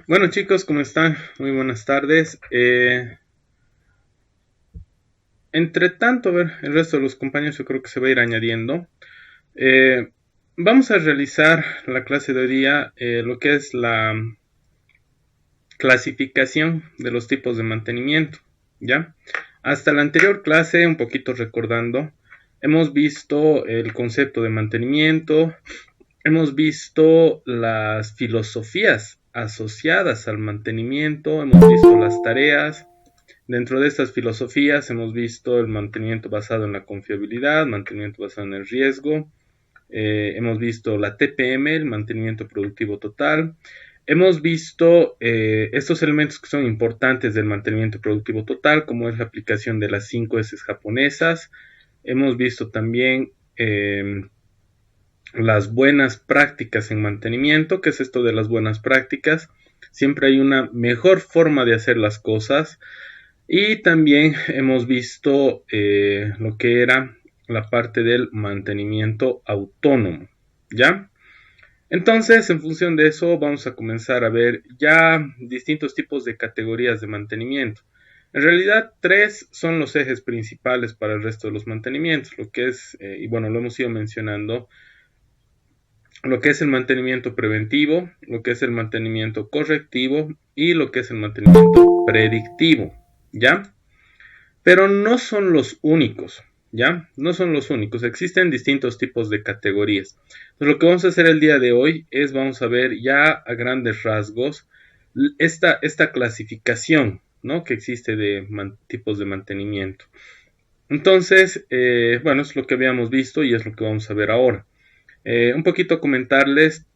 Bueno chicos, ¿cómo están? Muy buenas tardes. Entre tanto, a ver, el resto de los compañeros yo creo que se va a ir añadiendo. Eh, Vamos a realizar la clase de hoy día, lo que es la clasificación de los tipos de mantenimiento, ¿ya? Hasta la anterior clase, un poquito recordando, hemos visto el concepto de mantenimiento, hemos visto las filosofías asociadas al mantenimiento, hemos visto las tareas. Dentro de estas filosofías hemos visto el mantenimiento basado en la confiabilidad, mantenimiento basado en el riesgo, hemos visto la TPM, el mantenimiento productivo total, hemos visto estos elementos que son importantes del mantenimiento productivo total, como es la aplicación de las 5 S japonesas, hemos visto también las buenas prácticas en mantenimiento. ¿Qué es esto de las buenas prácticas? Siempre hay una mejor forma de hacer las cosas. Y también hemos visto lo que era la parte del mantenimiento autónomo, ¿ya? Entonces, en función de eso, vamos a comenzar a ver ya distintos tipos de categorías de mantenimiento. En realidad, tres son los ejes principales para el resto de los mantenimientos, lo que es, y bueno, lo hemos ido mencionando, lo que es el mantenimiento preventivo, lo que es el mantenimiento correctivo y lo que es el mantenimiento predictivo, ¿ya? Pero no son los únicos, ¿ya? No son los únicos, existen distintos tipos de categorías. Entonces, lo que vamos a hacer el día de hoy es, vamos a ver ya a grandes rasgos esta clasificación, ¿no? Que existe de tipos de mantenimiento. Entonces, bueno, es lo que habíamos visto y es lo que vamos a ver ahora. Un poquito comentarles,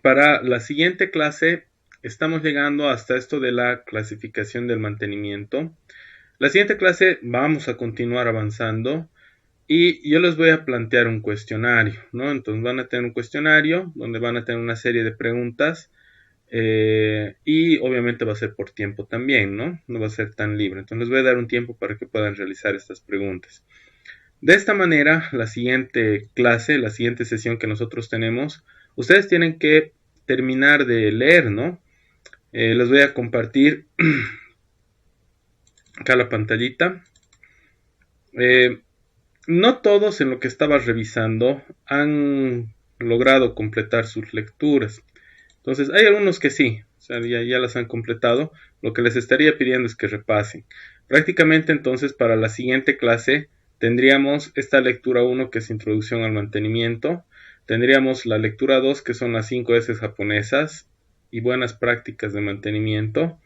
para la siguiente clase estamos llegando hasta esto de la clasificación del mantenimiento. La siguiente clase vamos a continuar avanzando y yo les voy a plantear un cuestionario, ¿no? Entonces van a tener un cuestionario donde van a tener una serie de preguntas y obviamente va a ser por tiempo también, ¿no? No va a ser tan libre. Entonces les voy a dar un tiempo para que puedan realizar estas preguntas. De esta manera, la siguiente clase, la siguiente sesión que nosotros tenemos, ustedes tienen que terminar de leer, ¿no? Les voy a compartir acá la pantallita. Eh, no todos en lo que estaba revisando han logrado completar sus lecturas. Entonces, hay algunos que sí, o sea, ya las han completado. Lo que les estaría pidiendo es que repasen. Prácticamente entonces para la siguiente clase tendríamos esta lectura 1 que es introducción al mantenimiento. Tendríamos la lectura 2 que son las 5 S japonesas y buenas prácticas de mantenimiento.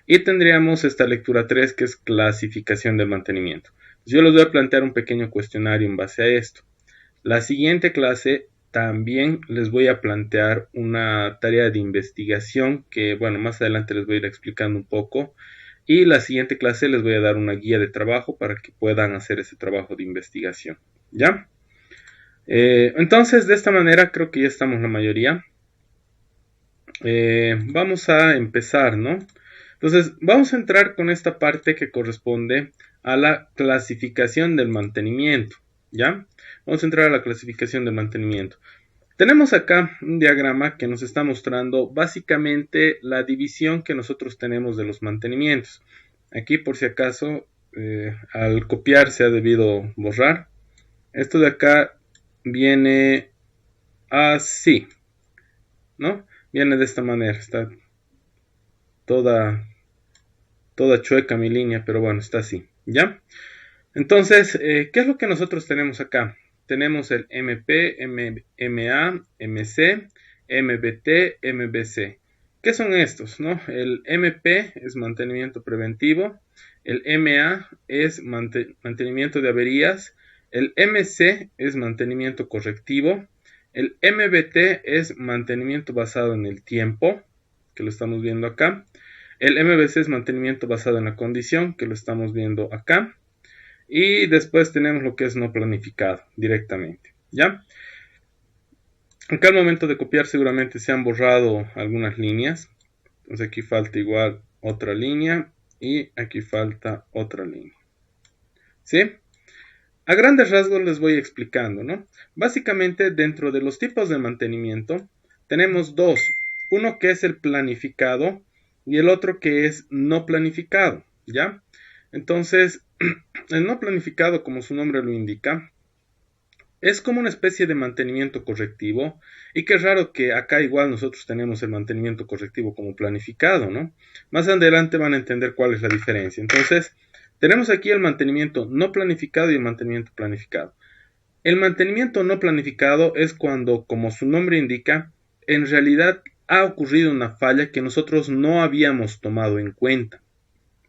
Y tendríamos esta lectura 3 que es clasificación del mantenimiento. Yo les voy a plantear un pequeño cuestionario en base a esto. La siguiente clase también les voy a plantear una tarea de investigación que, bueno, más adelante les voy a ir explicando un poco. Y la siguiente clase les voy a dar una guía de trabajo para que puedan hacer ese trabajo de investigación. ¿Ya? Entonces, de esta manera creo que ya estamos la mayoría. Vamos a empezar, ¿no? Entonces, vamos a entrar con esta parte que corresponde a la clasificación del mantenimiento, ¿ya? Vamos a entrar a la clasificación del mantenimiento. Tenemos acá un diagrama que nos está mostrando básicamente la división que nosotros tenemos de los mantenimientos. Aquí, por si acaso, al copiar se ha debido borrar. Esto de acá viene así, ¿no? Viene de esta manera, está toda chueca mi línea, pero bueno, está así, ¿ya? Entonces, ¿qué es lo que nosotros tenemos acá? Tenemos el MP, MA, MC, MBT, MBC. ¿Qué son estos? ¿No? El MP es mantenimiento preventivo, el MA es mantenimiento de averías, el MC es mantenimiento correctivo, el MBT es mantenimiento basado en el tiempo, que lo estamos viendo acá. El MBC es mantenimiento basado en la condición, que lo estamos viendo acá. Y después tenemos lo que es no planificado directamente, ¿ya? Acá al momento de copiar seguramente se han borrado algunas líneas. Entonces aquí falta igual otra línea y aquí falta otra línea. ¿Sí? A grandes rasgos les voy explicando, ¿no? Básicamente dentro de los tipos de mantenimiento tenemos dos. uno que es el planificado y el otro que es no planificado, ¿ya? Entonces, el no planificado, como su nombre lo indica, es como una especie de mantenimiento correctivo, y qué raro que acá igual nosotros tenemos el mantenimiento correctivo como planificado, ¿no? Más adelante van a entender cuál es la diferencia. Entonces, tenemos aquí el mantenimiento no planificado y el mantenimiento planificado. El mantenimiento no planificado es cuando, como su nombre indica, en realidad ha ocurrido una falla que nosotros no habíamos tomado en cuenta.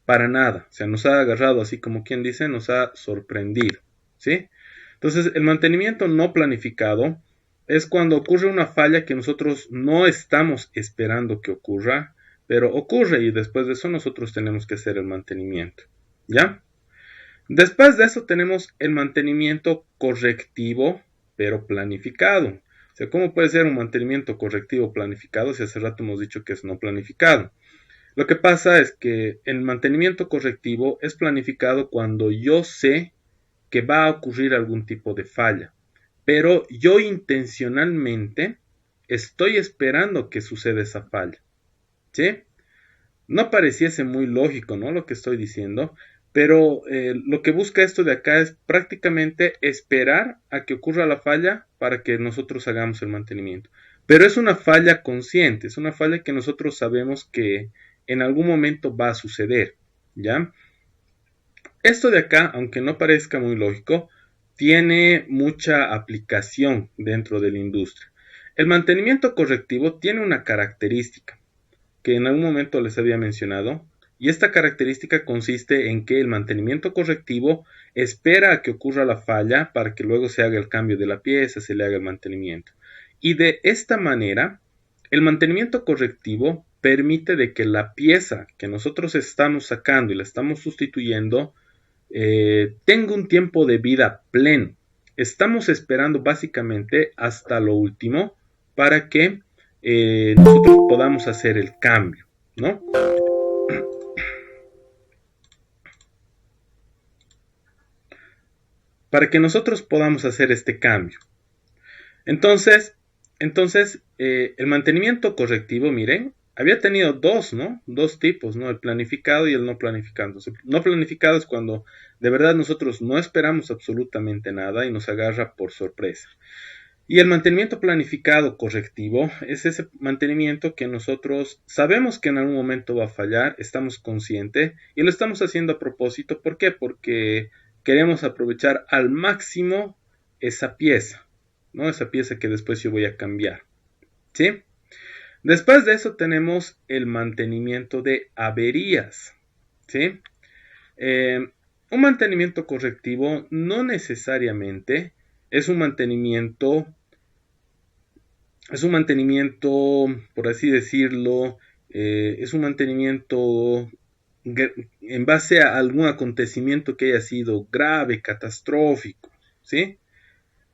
Para nada. O sea, nos ha agarrado así como quien dice, nos ha sorprendido. ¿Sí? Entonces, el mantenimiento no planificado es cuando ocurre una falla que nosotros no estamos esperando que ocurra, pero ocurre y después de eso nosotros tenemos que hacer el mantenimiento. ¿Ya? Después de eso tenemos el mantenimiento correctivo, pero planificado. O sea, ¿cómo puede ser un mantenimiento correctivo planificado si hace rato hemos dicho que es no planificado? Lo que pasa es que el mantenimiento correctivo es planificado cuando yo sé que va a ocurrir algún tipo de falla, pero yo intencionalmente estoy esperando que suceda esa falla. ¿Sí? No pareciese muy lógico, ¿no? Lo que estoy diciendo, pero lo que busca esto de acá es prácticamente esperar a que ocurra la falla para que nosotros hagamos el mantenimiento. Pero es una falla consciente, es una falla que nosotros sabemos que en algún momento va a suceder, ¿ya? Esto de acá, aunque no parezca muy lógico, tiene mucha aplicación dentro de la industria. El mantenimiento correctivo tiene una característica que en algún momento les había mencionado, y esta característica consiste en que el mantenimiento correctivo espera a que ocurra la falla para que luego se haga el cambio de la pieza, se le haga el mantenimiento. Y de esta manera, el mantenimiento correctivo permite de que la pieza que nosotros estamos sacando y la estamos sustituyendo tenga un tiempo de vida pleno. Estamos esperando básicamente hasta lo último para que nosotros podamos hacer el cambio, ¿no? Para que nosotros podamos hacer este cambio. Entonces, el mantenimiento correctivo, miren, había tenido dos, ¿no? Dos tipos, ¿no? El planificado y el no planificado. Entonces, no planificado es cuando de verdad nosotros no esperamos absolutamente nada y nos agarra por sorpresa. Y el mantenimiento planificado correctivo es ese mantenimiento que nosotros sabemos que en algún momento va a fallar, estamos conscientes y lo estamos haciendo a propósito. ¿Por qué? Porque queremos aprovechar al máximo esa pieza, ¿no? Esa pieza que después yo voy a cambiar, ¿sí? Después de eso tenemos el mantenimiento de averías, ¿sí? Un mantenimiento correctivo no necesariamente es un mantenimiento, por así decirlo, es un mantenimiento en base a algún acontecimiento que haya sido grave, catastrófico, ¿sí?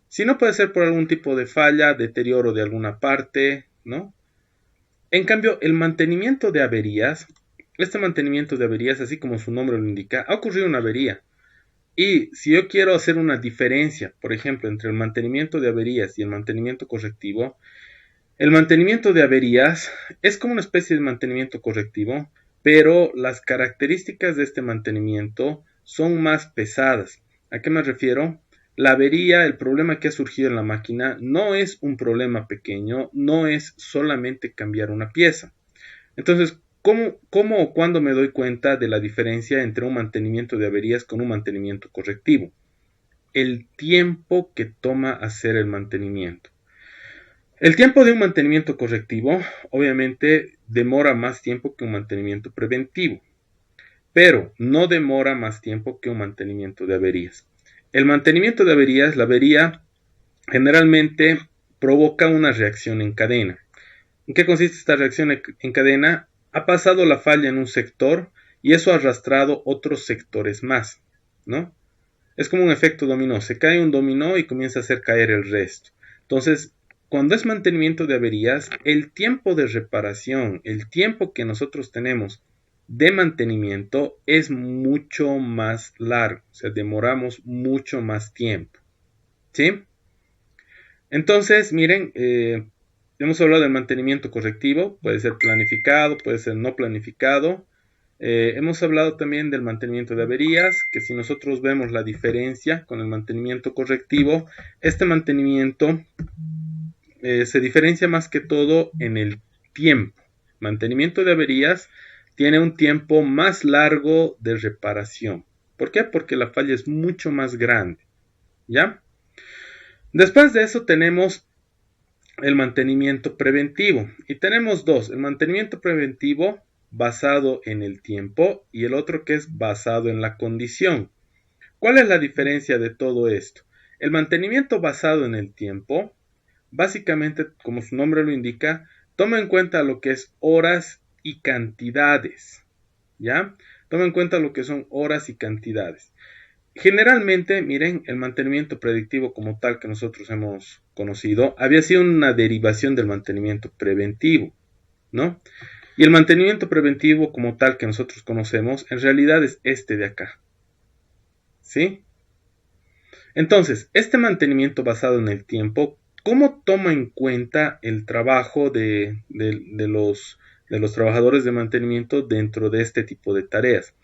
Si no, puede ser por algún tipo de falla, deterioro de alguna parte, ¿no? En cambio, el mantenimiento de averías, este mantenimiento de averías, así como su nombre lo indica, ha ocurrido una avería. Y si yo quiero hacer una diferencia, por ejemplo, entre el mantenimiento de averías y el mantenimiento correctivo, el mantenimiento de averías es como una especie de mantenimiento correctivo, pero las características de este mantenimiento son más pesadas. ¿A qué me refiero? La avería, el problema que ha surgido en la máquina, no es un problema pequeño, no es solamente cambiar una pieza. Entonces, ¿cómo o cuándo me doy cuenta de la diferencia entre un mantenimiento de averías con un mantenimiento correctivo? El tiempo que toma hacer el mantenimiento. El tiempo de un mantenimiento correctivo obviamente demora más tiempo que un mantenimiento preventivo, pero no demora más tiempo que un mantenimiento de averías. El mantenimiento de averías, la avería generalmente provoca una reacción en cadena. ¿En qué consiste esta reacción en cadena? Ha pasado la falla en un sector y eso ha arrastrado otros sectores más, ¿no? Es como un efecto dominó. Se cae un dominó y comienza a hacer caer el resto. Entonces, cuando es mantenimiento de averías, el tiempo de reparación, el tiempo que nosotros tenemos de mantenimiento es mucho más largo. O sea, demoramos mucho más tiempo, ¿sí? Entonces, miren, Hemos hablado del mantenimiento correctivo, puede ser planificado, puede ser no planificado. Hemos hablado también del mantenimiento de averías, que si nosotros vemos la diferencia con el mantenimiento correctivo, este mantenimiento se diferencia más que todo en el tiempo. Mantenimiento de averías tiene un tiempo más largo de reparación. ¿Por qué? Porque la falla es mucho más grande. ¿Ya? Después de eso tenemos el mantenimiento preventivo. Y tenemos dos. El mantenimiento preventivo basado en el tiempo y el otro que es basado en la condición. ¿Cuál es la diferencia de todo esto? El mantenimiento basado en el tiempo, básicamente, como su nombre lo indica, toma en cuenta lo que es horas y cantidades. ¿Ya? Toma en cuenta lo que son horas y cantidades. Generalmente, miren, el mantenimiento predictivo como tal que nosotros hemos conocido había sido una derivación del mantenimiento preventivo, ¿no? Y el mantenimiento preventivo como tal que nosotros conocemos en realidad es este de acá, ¿sí? Entonces, este mantenimiento basado en el tiempo, ¿cómo toma en cuenta el trabajo de los trabajadores de mantenimiento dentro de este tipo de tareas?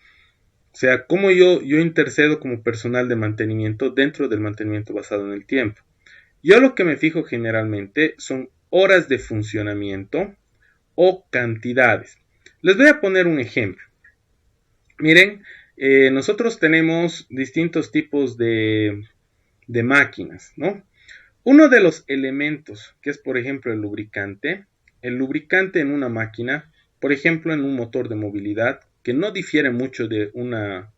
O sea, cómo yo intercedo como personal de mantenimiento dentro del mantenimiento basado en el tiempo. Yo lo que me fijo generalmente son horas de funcionamiento o cantidades. Les voy a poner un ejemplo. Miren, nosotros tenemos distintos tipos de máquinas, ¿no? Uno de los elementos, que es por ejemplo el lubricante en una máquina, por ejemplo en un motor de movilidad, que no difiere mucho de una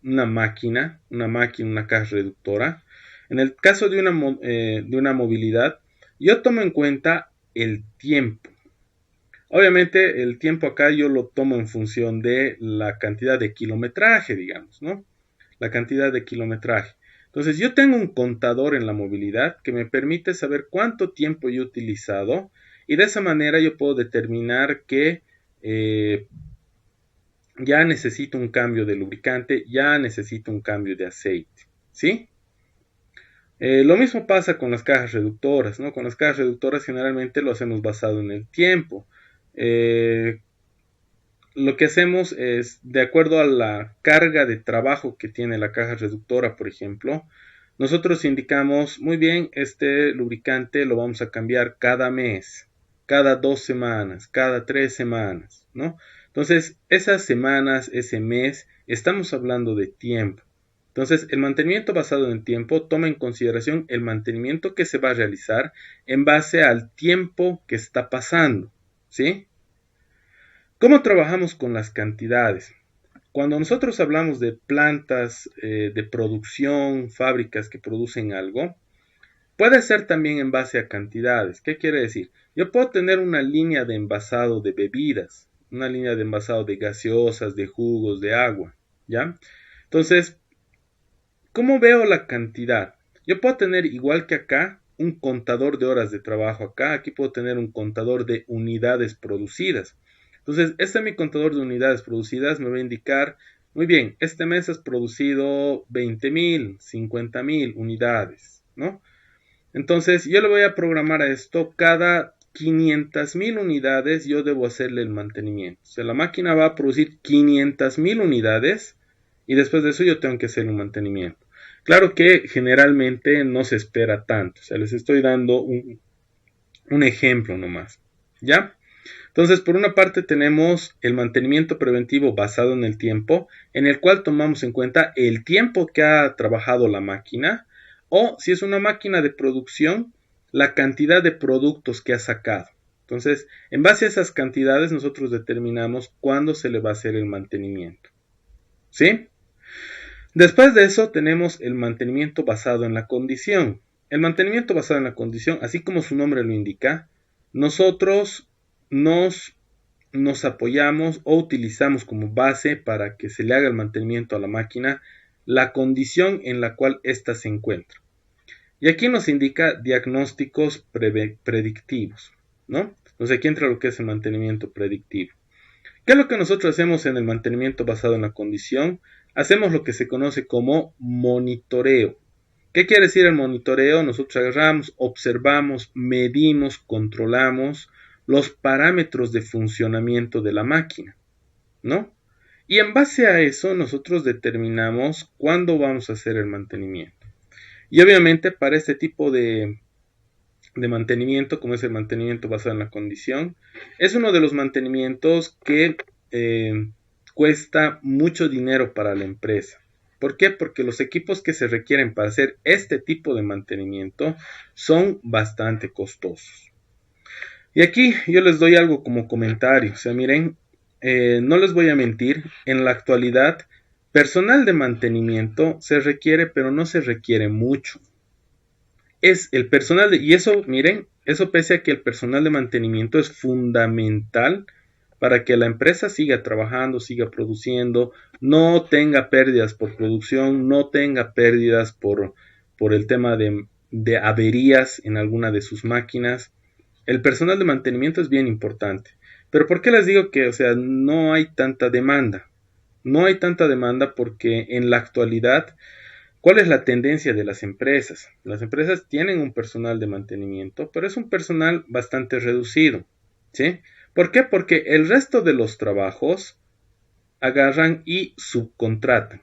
máquina, una caja reductora. En el caso de una movilidad, yo tomo en cuenta el tiempo. Obviamente el tiempo acá yo lo tomo en función de la cantidad de kilometraje, digamos, ¿no? La cantidad de kilometraje. Entonces yo tengo un contador en la movilidad que me permite saber cuánto tiempo yo he utilizado y de esa manera yo puedo determinar que ya necesito un cambio de lubricante, ya necesito un cambio de aceite, ¿sí? Lo mismo pasa con las cajas reductoras, ¿no? Con las cajas reductoras generalmente lo hacemos basado en el tiempo. Lo que hacemos es, de acuerdo a la carga de trabajo que tiene la caja reductora, por ejemplo, nosotros indicamos, muy bien, este lubricante lo vamos a cambiar cada mes, cada 2 semanas, cada 3 semanas, ¿no? Entonces, esas semanas, ese mes, estamos hablando de tiempo. Entonces, el mantenimiento basado en el tiempo toma en consideración el mantenimiento que se va a realizar en base al tiempo que está pasando, ¿sí? ¿Cómo trabajamos con las cantidades? Cuando nosotros hablamos de plantas de producción, fábricas que producen algo, puede ser también en base a cantidades. ¿Qué quiere decir? Yo puedo tener una línea de envasado de bebidas, una línea de envasado de gaseosas, de jugos, de agua, ¿ya? Entonces, ¿cómo veo la cantidad? Yo puedo tener, igual que acá, un contador de horas de trabajo acá. Aquí puedo tener un contador de unidades producidas. Entonces, este es mi contador de unidades producidas, me va a indicar, muy bien, este mes has producido 20,000, 50,000 unidades, ¿no? Entonces, yo le voy a programar a esto cada 500,000 unidades, yo debo hacerle el mantenimiento. O sea, la máquina va a producir 500,000 unidades y después de eso yo tengo que hacer un mantenimiento. Claro que generalmente no se espera tanto, o sea, les estoy dando un ejemplo nomás, ¿ya? Entonces, por una parte tenemos el mantenimiento preventivo basado en el tiempo, en el cual tomamos en cuenta el tiempo que ha trabajado la máquina, o si es una máquina de producción, la cantidad de productos que ha sacado. Entonces, en base a esas cantidades, nosotros determinamos cuándo se le va a hacer el mantenimiento. ¿Sí? Después de eso, tenemos el mantenimiento basado en la condición. El mantenimiento basado en la condición, así como su nombre lo indica, nosotros nos apoyamos o utilizamos como base para que se le haga el mantenimiento a la máquina la condición en la cual ésta se encuentra. Y aquí nos indica diagnósticos predictivos, ¿no? Entonces aquí entra lo que es el mantenimiento predictivo. ¿Qué es lo que nosotros hacemos en el mantenimiento basado en la condición? Hacemos lo que se conoce como monitoreo. ¿Qué quiere decir el monitoreo? Nosotros agarramos, observamos, medimos, controlamos los parámetros de funcionamiento de la máquina, ¿no? Y en base a eso nosotros determinamos cuándo vamos a hacer el mantenimiento. Y obviamente para este tipo de mantenimiento, como es el mantenimiento basado en la condición, es uno de los mantenimientos que cuesta mucho dinero para la empresa. ¿Por qué? Porque los equipos que se requieren para hacer este tipo de mantenimiento son bastante costosos. Y aquí yo les doy algo como comentario. O sea, miren, no les voy a mentir, en la actualidad personal de mantenimiento se requiere, pero no se requiere mucho. Es el personal y eso, miren, eso pese a que el personal de mantenimiento es fundamental para que la empresa siga trabajando, siga produciendo, no tenga pérdidas por producción, no tenga pérdidas por el tema de averías en alguna de sus máquinas. El personal de mantenimiento es bien importante. Pero ¿por qué les digo que, o sea, no hay tanta demanda? No hay tanta demanda porque en la actualidad, ¿cuál es la tendencia de las empresas? Las empresas tienen un personal de mantenimiento, pero es un personal bastante reducido, ¿sí? ¿Por qué? Porque el resto de los trabajos agarran y subcontratan.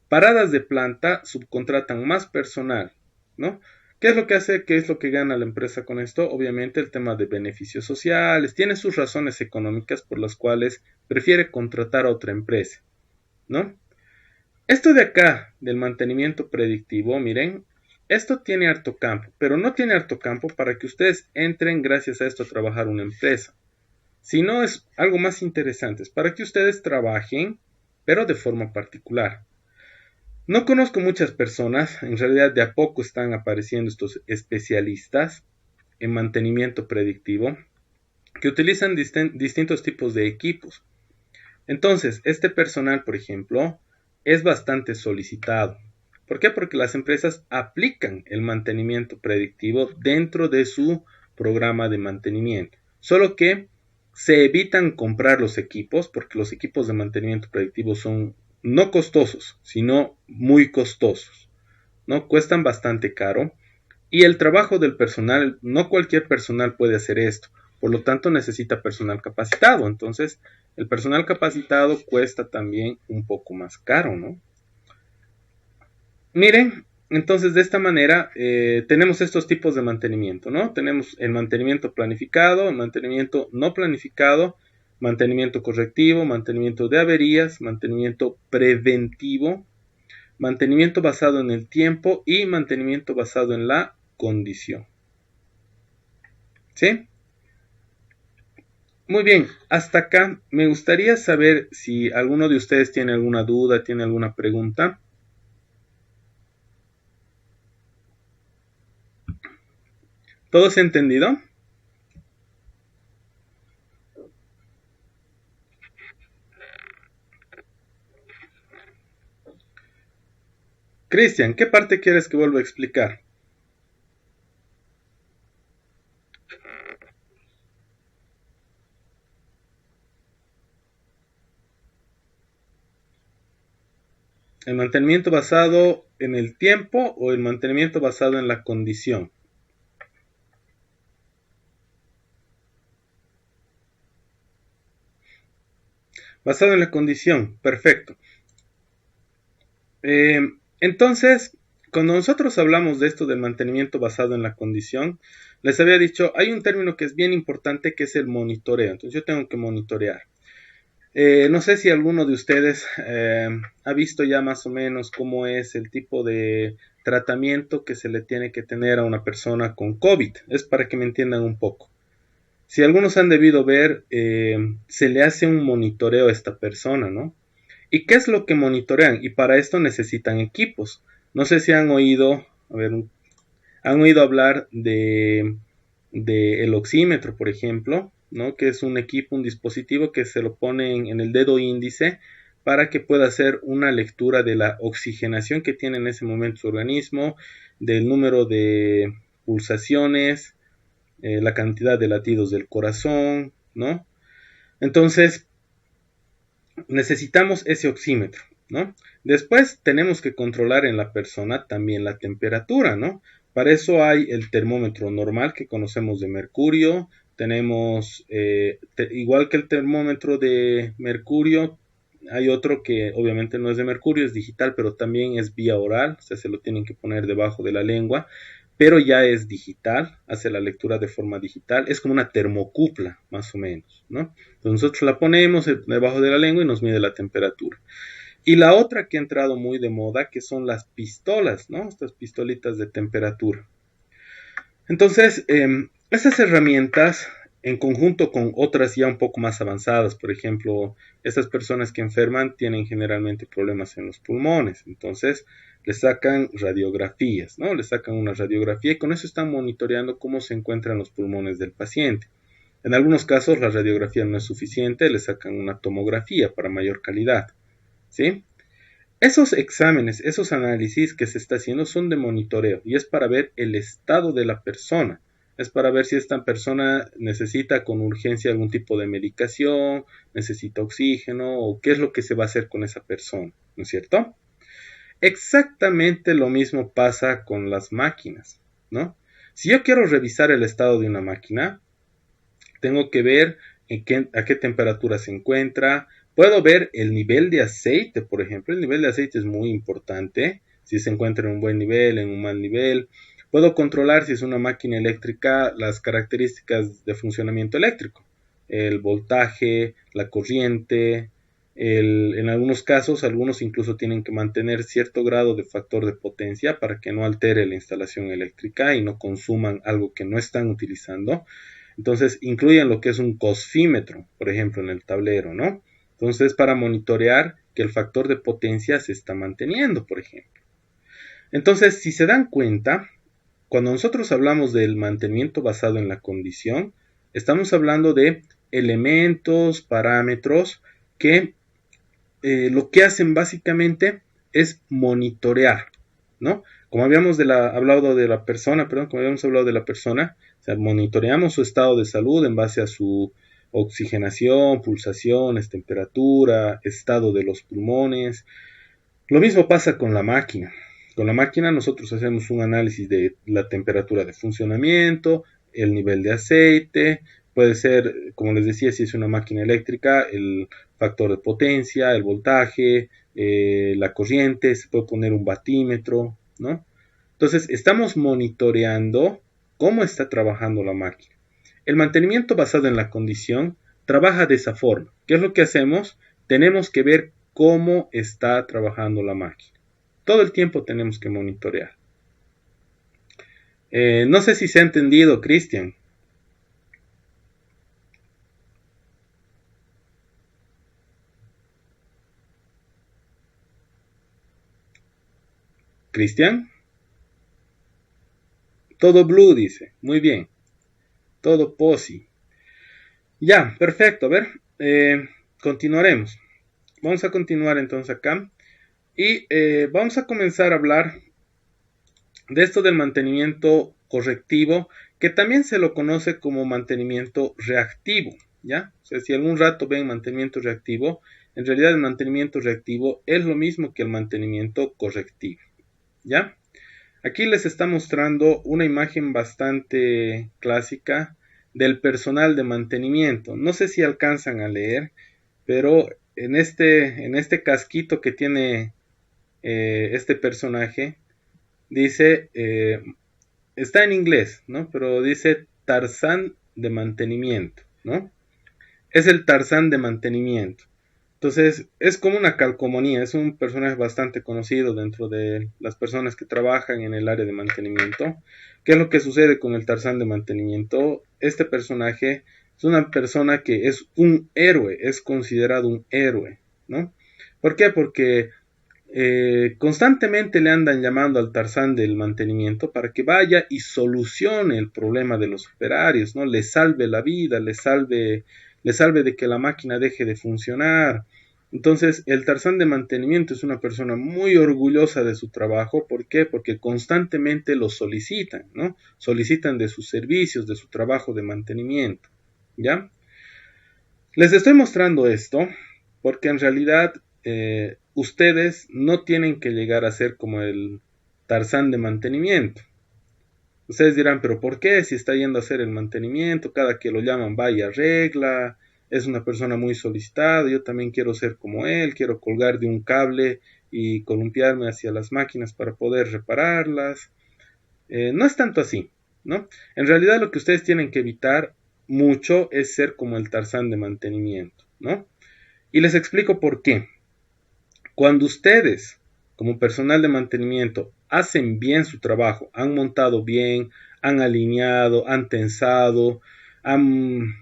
Paradas de planta subcontratan más personal, ¿no? ¿Qué es lo que hace? ¿Qué es lo que gana la empresa con esto? Obviamente el tema de beneficios sociales, tiene sus razones económicas por las cuales prefiere contratar a otra empresa, ¿no? Esto de acá, del mantenimiento predictivo, miren, esto tiene harto campo, pero no tiene harto campo para que ustedes entren gracias a esto a trabajar una empresa. Si no, es algo más interesante, es para que ustedes trabajen, pero de forma particular. No conozco muchas personas, en realidad de a poco están apareciendo estos especialistas en mantenimiento predictivo que utilizan distintos tipos de equipos. Entonces, este personal, por ejemplo, es bastante solicitado. ¿Por qué? Porque las empresas aplican el mantenimiento predictivo dentro de su programa de mantenimiento. Solo que se evitan comprar los equipos porque los equipos de mantenimiento predictivo son no costosos, sino muy costosos, ¿no? Cuestan bastante caro y el trabajo del personal, no cualquier personal puede hacer esto, por lo tanto necesita personal capacitado, entonces el personal capacitado cuesta también un poco más caro, ¿no? Miren, entonces de esta manera tenemos estos tipos de mantenimiento, ¿no? Tenemos el mantenimiento planificado, el mantenimiento no planificado, mantenimiento correctivo, mantenimiento de averías, mantenimiento preventivo, mantenimiento basado en el tiempo y mantenimiento basado en la condición. ¿Sí? Muy bien, hasta acá me gustaría saber si alguno de ustedes tiene alguna duda, tiene alguna pregunta. ¿Todo se ha entendido? Cristian, ¿qué parte quieres que vuelva a explicar? ¿El mantenimiento basado en el tiempo o el mantenimiento basado en la condición? Basado en la condición, perfecto. Entonces, cuando nosotros hablamos de esto del mantenimiento basado en la condición, les había dicho, hay un término que es bien importante que es el monitoreo. Entonces yo tengo que monitorear. No sé si alguno de ustedes ha visto ya más o menos cómo es el tipo de tratamiento que se le tiene que tener a una persona con COVID. Es para que me entiendan un poco. Si algunos han debido ver, se le hace un monitoreo a esta persona, ¿no? ¿Y qué es lo que monitorean? Y para esto necesitan equipos. No sé si han oído, han oído hablar de el oxímetro, por ejemplo, ¿no? Que es un equipo, un dispositivo que se lo pone en el dedo índice para que pueda hacer una lectura de la oxigenación que tiene en ese momento su organismo, del número de pulsaciones, la cantidad de latidos del corazón, ¿no? Entonces, necesitamos ese oxímetro. ¿no? Después tenemos que controlar en la persona también la temperatura, ¿no? Para eso hay el termómetro normal que conocemos de mercurio. Tenemos, igual que el termómetro de mercurio, hay otro que obviamente no es de mercurio, es digital, pero también es vía oral, o sea, se lo tienen que poner debajo de la lengua, pero ya es digital, hace la lectura de forma digital, es como una termocupla, más o menos, ¿no? Entonces nosotros la ponemos debajo de la lengua y nos mide la temperatura. Y la otra que ha entrado muy de moda, que son las pistolas, ¿no? Estas pistolitas de temperatura. Entonces, estas herramientas, en conjunto con otras ya un poco más avanzadas, por ejemplo, estas personas que enferman tienen generalmente problemas en los pulmones, entonces les sacan radiografías, ¿no? Les sacan una radiografía y con eso están monitoreando cómo se encuentran los pulmones del paciente. En algunos casos la radiografía no es suficiente, les sacan una tomografía para mayor calidad, ¿sí? Esos exámenes, esos análisis que se está haciendo son de monitoreo y es para ver el estado de la persona. Es para ver si esta persona necesita con urgencia algún tipo de medicación, necesita oxígeno o qué es lo que se va a hacer con esa persona, ¿no es cierto? Exactamente lo mismo pasa con las máquinas, ¿no? Si yo quiero revisar el estado de una máquina, tengo que ver a qué temperatura se encuentra. Puedo ver el nivel de aceite, por ejemplo. El nivel de aceite es muy importante. Si se encuentra en un buen nivel, en un mal nivel. Puedo controlar si es una máquina eléctrica, las características de funcionamiento eléctrico. El voltaje, la corriente. En algunos casos, algunos incluso tienen que mantener cierto grado de factor de potencia para que no altere la instalación eléctrica y no consuman algo que no están utilizando. Entonces, incluyen lo que es un cosfímetro, por ejemplo, en el tablero, ¿no? Entonces, para monitorear que el factor de potencia se está manteniendo, por ejemplo. Entonces, si se dan cuenta, cuando nosotros hablamos del mantenimiento basado en la condición, estamos hablando de elementos, parámetros que lo que hacen básicamente es monitorear, ¿no? Como habíamos hablado de la persona, o sea, monitoreamos su estado de salud en base a su oxigenación, pulsaciones, temperatura, estado de los pulmones. Lo mismo pasa con la máquina. Con la máquina nosotros hacemos un análisis de la temperatura de funcionamiento, el nivel de aceite, puede ser, como les decía, si es una máquina eléctrica, el factor de potencia, el voltaje, la corriente, se puede poner un batímetro, ¿no? Entonces, estamos monitoreando cómo está trabajando la máquina. El mantenimiento basado en la condición trabaja de esa forma. ¿Qué es lo que hacemos? Tenemos que ver cómo está trabajando la máquina. Todo el tiempo tenemos que monitorear. No sé si se ha entendido, Cristian. ¿Cristian? Todo blue, dice. Muy bien. Todo posi. Ya, perfecto. A ver, continuaremos. Vamos a continuar entonces acá. Y vamos a comenzar a hablar de esto del mantenimiento correctivo, que también se lo conoce como mantenimiento reactivo, ¿ya? O sea, si algún rato ven mantenimiento reactivo, en realidad el mantenimiento reactivo es lo mismo que el mantenimiento correctivo, ¿ya? Aquí les está mostrando una imagen bastante clásica del personal de mantenimiento. No sé si alcanzan a leer, pero en este casquito que tiene este personaje, dice, está en inglés, ¿no? Pero dice Tarzán de mantenimiento, ¿no? Es el Tarzán de mantenimiento. Entonces, es como una calcomanía, es un personaje bastante conocido dentro de las personas que trabajan en el área de mantenimiento. ¿Qué es lo que sucede con el Tarzán de mantenimiento? Este personaje es una persona que es un héroe, es considerado un héroe, ¿no? ¿Por qué? Porque constantemente le andan llamando al Tarzán del mantenimiento para que vaya y solucione el problema de los operarios, ¿no? Le salve la vida, le salve de que la máquina deje de funcionar. Entonces, el Tarzán de mantenimiento es una persona muy orgullosa de su trabajo. ¿Por qué? Porque constantemente lo solicitan, ¿no? Solicitan de sus servicios, de su trabajo de mantenimiento, ¿ya? Les estoy mostrando esto porque en realidad ustedes no tienen que llegar a ser como el Tarzán de mantenimiento. Ustedes dirán, pero ¿por qué? Si está yendo a hacer el mantenimiento, cada que lo llaman va y arregla, es una persona muy solicitada, yo también quiero ser como él, quiero colgar de un cable y columpiarme hacia las máquinas para poder repararlas. No es tanto así, ¿no? En realidad lo que ustedes tienen que evitar mucho es ser como el Tarzán de mantenimiento, ¿no? Y les explico por qué. Cuando ustedes, como personal de mantenimiento, hacen bien su trabajo, han montado bien, han alineado, han tensado, han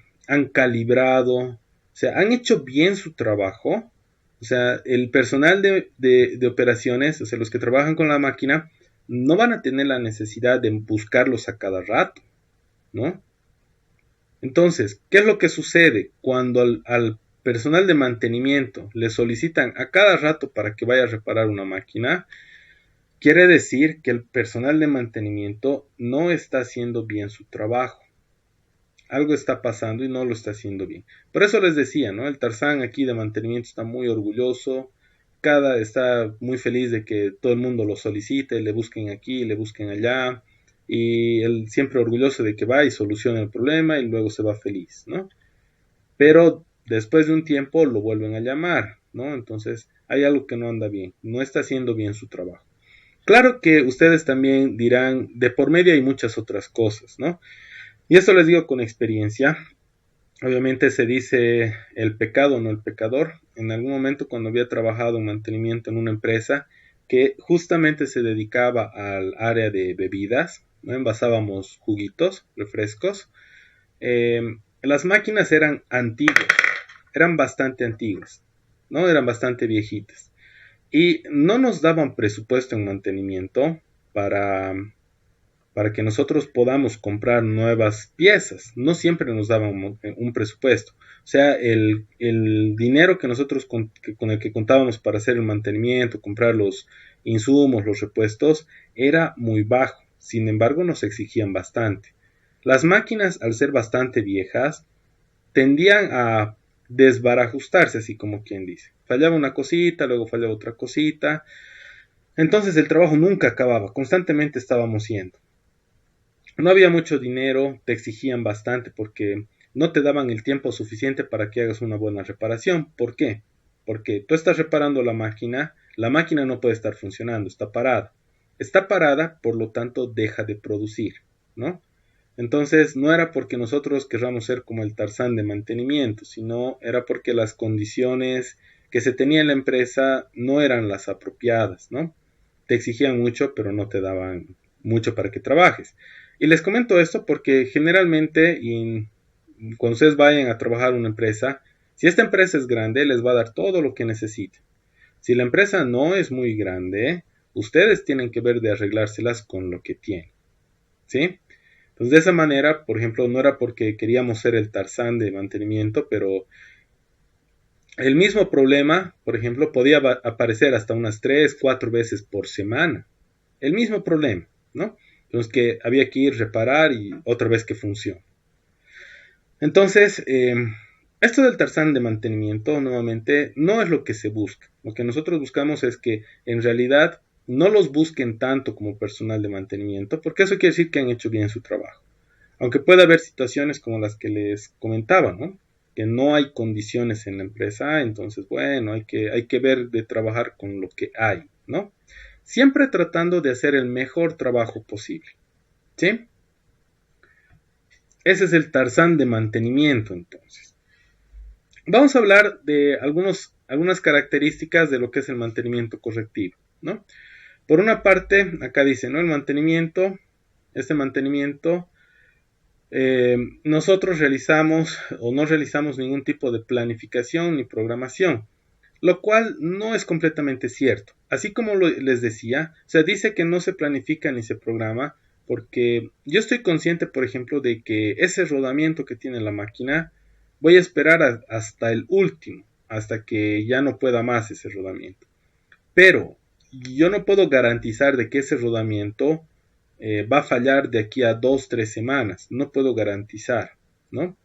calibrado, o sea, han hecho bien su trabajo, o sea, el personal de operaciones, o sea, los que trabajan con la máquina, no van a tener la necesidad de buscarlos a cada rato, ¿no? Entonces, ¿qué es lo que sucede cuando al personal de mantenimiento le solicitan a cada rato para que vaya a reparar una máquina? Quiere decir que el personal de mantenimiento no está haciendo bien su trabajo. Algo está pasando y no lo está haciendo bien. Por eso les decía, ¿no? El Tarzán aquí de mantenimiento está muy orgulloso, está muy feliz de que todo el mundo lo solicite, le busquen aquí, le busquen allá, y él siempre orgulloso de que va y soluciona el problema y luego se va feliz, ¿no? Pero después de un tiempo lo vuelven a llamar, ¿no? Entonces hay algo que no anda bien, no está haciendo bien su trabajo. Claro que ustedes también dirán, de por medio hay muchas otras cosas, ¿no? Y esto les digo con experiencia. Obviamente se dice el pecado, no el pecador. En algún momento cuando había trabajado en mantenimiento en una empresa que justamente se dedicaba al área de bebidas, ¿no? Envasábamos juguitos, refrescos. Eh, las máquinas eran antiguas, eran bastante antiguas, ¿no? Eran bastante viejitas. Y no nos daban presupuesto en mantenimiento para para que nosotros podamos comprar nuevas piezas. No siempre nos daban un presupuesto. O sea, el dinero que nosotros con el que contábamos para hacer el mantenimiento, comprar los insumos, los repuestos, era muy bajo. Sin embargo, nos exigían bastante. Las máquinas, al ser bastante viejas, tendían a desbarajustarse, así como quien dice. Fallaba una cosita, luego fallaba otra cosita. Entonces el trabajo nunca acababa, constantemente estábamos yendo. No había mucho dinero, te exigían bastante porque no te daban el tiempo suficiente para que hagas una buena reparación. ¿Por qué? Porque tú estás reparando la máquina no puede estar funcionando, está parada. Está parada, por lo tanto deja de producir, ¿no? Entonces no era porque nosotros querramos ser como el Tarzán de mantenimiento, sino era porque las condiciones que se tenía en la empresa no eran las apropiadas, ¿no? Te exigían mucho, pero no te daban mucho para que trabajes. Y les comento esto porque generalmente cuando ustedes vayan a trabajar en una empresa, si esta empresa es grande, les va a dar todo lo que necesiten. Si la empresa no es muy grande, ustedes tienen que ver de arreglárselas con lo que tienen, ¿sí? Entonces de esa manera, por ejemplo, no era porque queríamos ser el Tarzán de mantenimiento, pero el mismo problema, por ejemplo, podía aparecer hasta unas 3, 4 veces por semana. El mismo problema, ¿no? Entonces que había que ir a reparar y otra vez que funcione. Entonces, esto del Tarzán de mantenimiento, nuevamente, no es lo que se busca. Lo que nosotros buscamos es que en realidad no los busquen tanto como personal de mantenimiento, porque eso quiere decir que han hecho bien su trabajo. Aunque puede haber situaciones como las que les comentaba, ¿no? Que no hay condiciones en la empresa, entonces, bueno, hay que ver de trabajar con lo que hay, ¿no? Siempre tratando de hacer el mejor trabajo posible, ¿sí? Ese es el Tarzán de mantenimiento, entonces. Vamos a hablar de algunas características de lo que es el mantenimiento correctivo, ¿no? Por una parte, acá dice, ¿no? El mantenimiento, este mantenimiento, nosotros realizamos o no realizamos ningún tipo de planificación ni programación, lo cual no es completamente cierto. Así como les decía, se dice que no se planifica ni se programa, porque yo estoy consciente, por ejemplo, de que ese rodamiento que tiene la máquina, voy a esperar hasta el último, hasta que ya no pueda más ese rodamiento. Pero yo no puedo garantizar de que ese rodamiento va a fallar de aquí a 2, 3 semanas. No puedo garantizar, ¿no?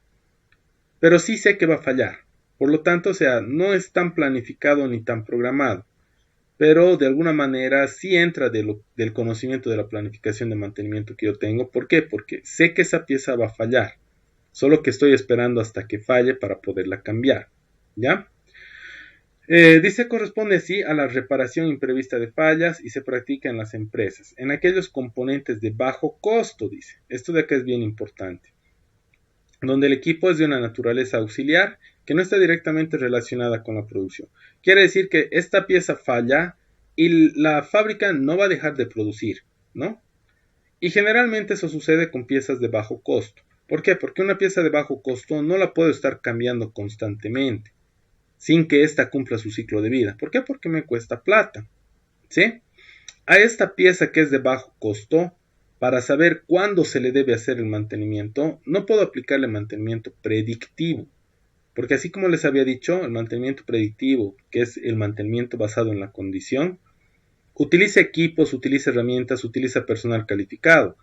Pero sí sé que va a fallar. Por lo tanto, o sea, no es tan planificado ni tan programado. pero de alguna manera sí entra del conocimiento de la planificación de mantenimiento que yo tengo. ¿Por qué? Porque sé que esa pieza va a fallar, solo que estoy esperando hasta que falle para poderla cambiar, ¿ya? Dice, corresponde así a la reparación imprevista de fallas y se practica en las empresas, en aquellos componentes de bajo costo, dice. Esto de acá es bien importante, donde el equipo es de una naturaleza auxiliar que no está directamente relacionada con la producción. Quiere decir que esta pieza falla y la fábrica no va a dejar de producir, ¿no? Y generalmente eso sucede con piezas de bajo costo. ¿Por qué? Porque una pieza de bajo costo no la puedo estar cambiando constantemente sin que ésta cumpla su ciclo de vida. ¿Por qué? Porque me cuesta plata, ¿sí? A esta pieza que es de bajo costo, para saber cuándo se le debe hacer el mantenimiento, no puedo aplicarle mantenimiento predictivo, porque así como les había dicho, el mantenimiento predictivo, que es el mantenimiento basado en la condición, utiliza equipos, utiliza herramientas, utiliza personal calificado.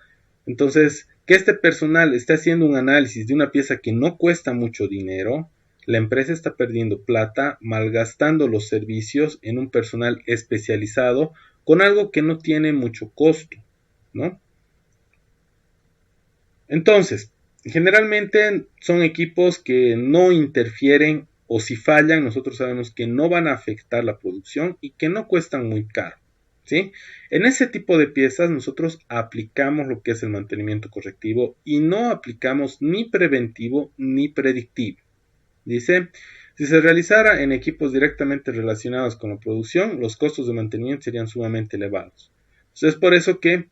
Entonces, que este personal esté haciendo un análisis de una pieza que no cuesta mucho dinero, la empresa está perdiendo plata, malgastando los servicios en un personal especializado con algo que no tiene mucho costo, ¿no? Entonces, generalmente son equipos que no interfieren o si fallan, nosotros sabemos que no van a afectar la producción y que no cuestan muy caro, ¿sí? En ese tipo de piezas nosotros aplicamos lo que es el mantenimiento correctivo y no aplicamos ni preventivo ni predictivo. Dice, si se realizara en equipos directamente relacionados con la producción, los costos de mantenimiento serían sumamente elevados. Entonces, es por eso que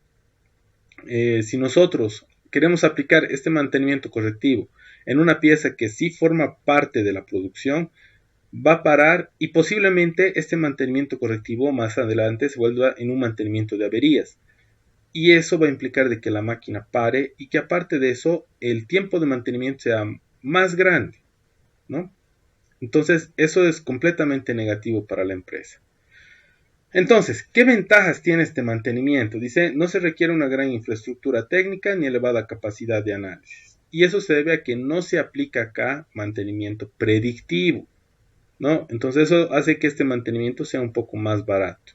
si nosotros queremos aplicar este mantenimiento correctivo en una pieza que sí forma parte de la producción, va a parar y posiblemente este mantenimiento correctivo más adelante se vuelva en un mantenimiento de averías. Y eso va a implicar de que la máquina pare y que aparte de eso el tiempo de mantenimiento sea más grande, ¿no? Entonces, eso es completamente negativo para la empresa. Entonces, ¿qué ventajas tiene este mantenimiento? Dice, no se requiere una gran infraestructura técnica ni elevada capacidad de análisis. Y eso se debe a que no se aplica acá mantenimiento predictivo, ¿no? Entonces, eso hace que este mantenimiento sea un poco más barato.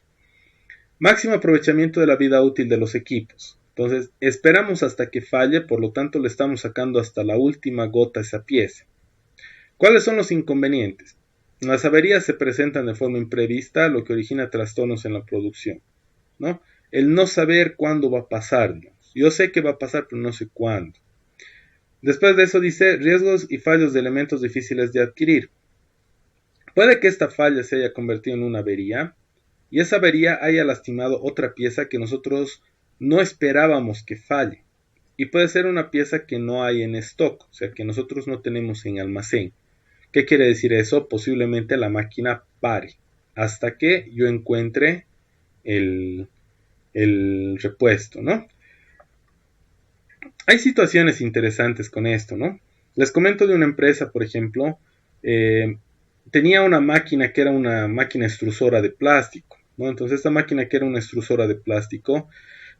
Máximo aprovechamiento de la vida útil de los equipos. Entonces, esperamos hasta que falle, por lo tanto, le estamos sacando hasta la última gota a esa pieza. ¿Cuáles son los inconvenientes? Las averías se presentan de forma imprevista, lo que origina trastornos en la producción, ¿no? El no saber cuándo va a pasar, ¿no? Yo sé que va a pasar, pero no sé cuándo. Después de eso dice, riesgos y fallos de elementos difíciles de adquirir. Puede que esta falla se haya convertido en una avería, y esa avería haya lastimado otra pieza que nosotros no esperábamos que falle. Y puede ser una pieza que no hay en stock, o sea, que nosotros no tenemos en almacén. ¿Qué quiere decir eso? Posiblemente la máquina pare hasta que yo encuentre el repuesto, ¿no? Hay situaciones interesantes con esto, ¿no? Les comento de una empresa, por ejemplo, tenía una máquina que era una máquina extrusora de plástico, ¿no? Entonces esta máquina que era una extrusora de plástico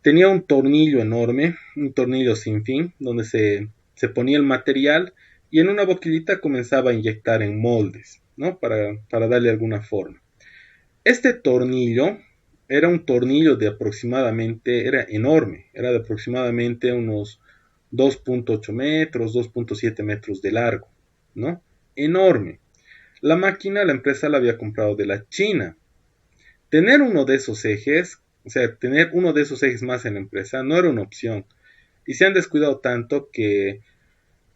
tenía un tornillo enorme, un tornillo sin fin, donde se ponía el material y en una boquillita comenzaba a inyectar en moldes, ¿no? Para darle alguna forma. Este tornillo era un tornillo de aproximadamente, era enorme, era de aproximadamente unos 2.8 metros, 2.7 metros de largo, ¿no? Enorme. La máquina, la empresa la había comprado de la China. Tener uno de esos ejes, o sea, tener uno de esos ejes más en la empresa no era una opción. Y se han descuidado tanto que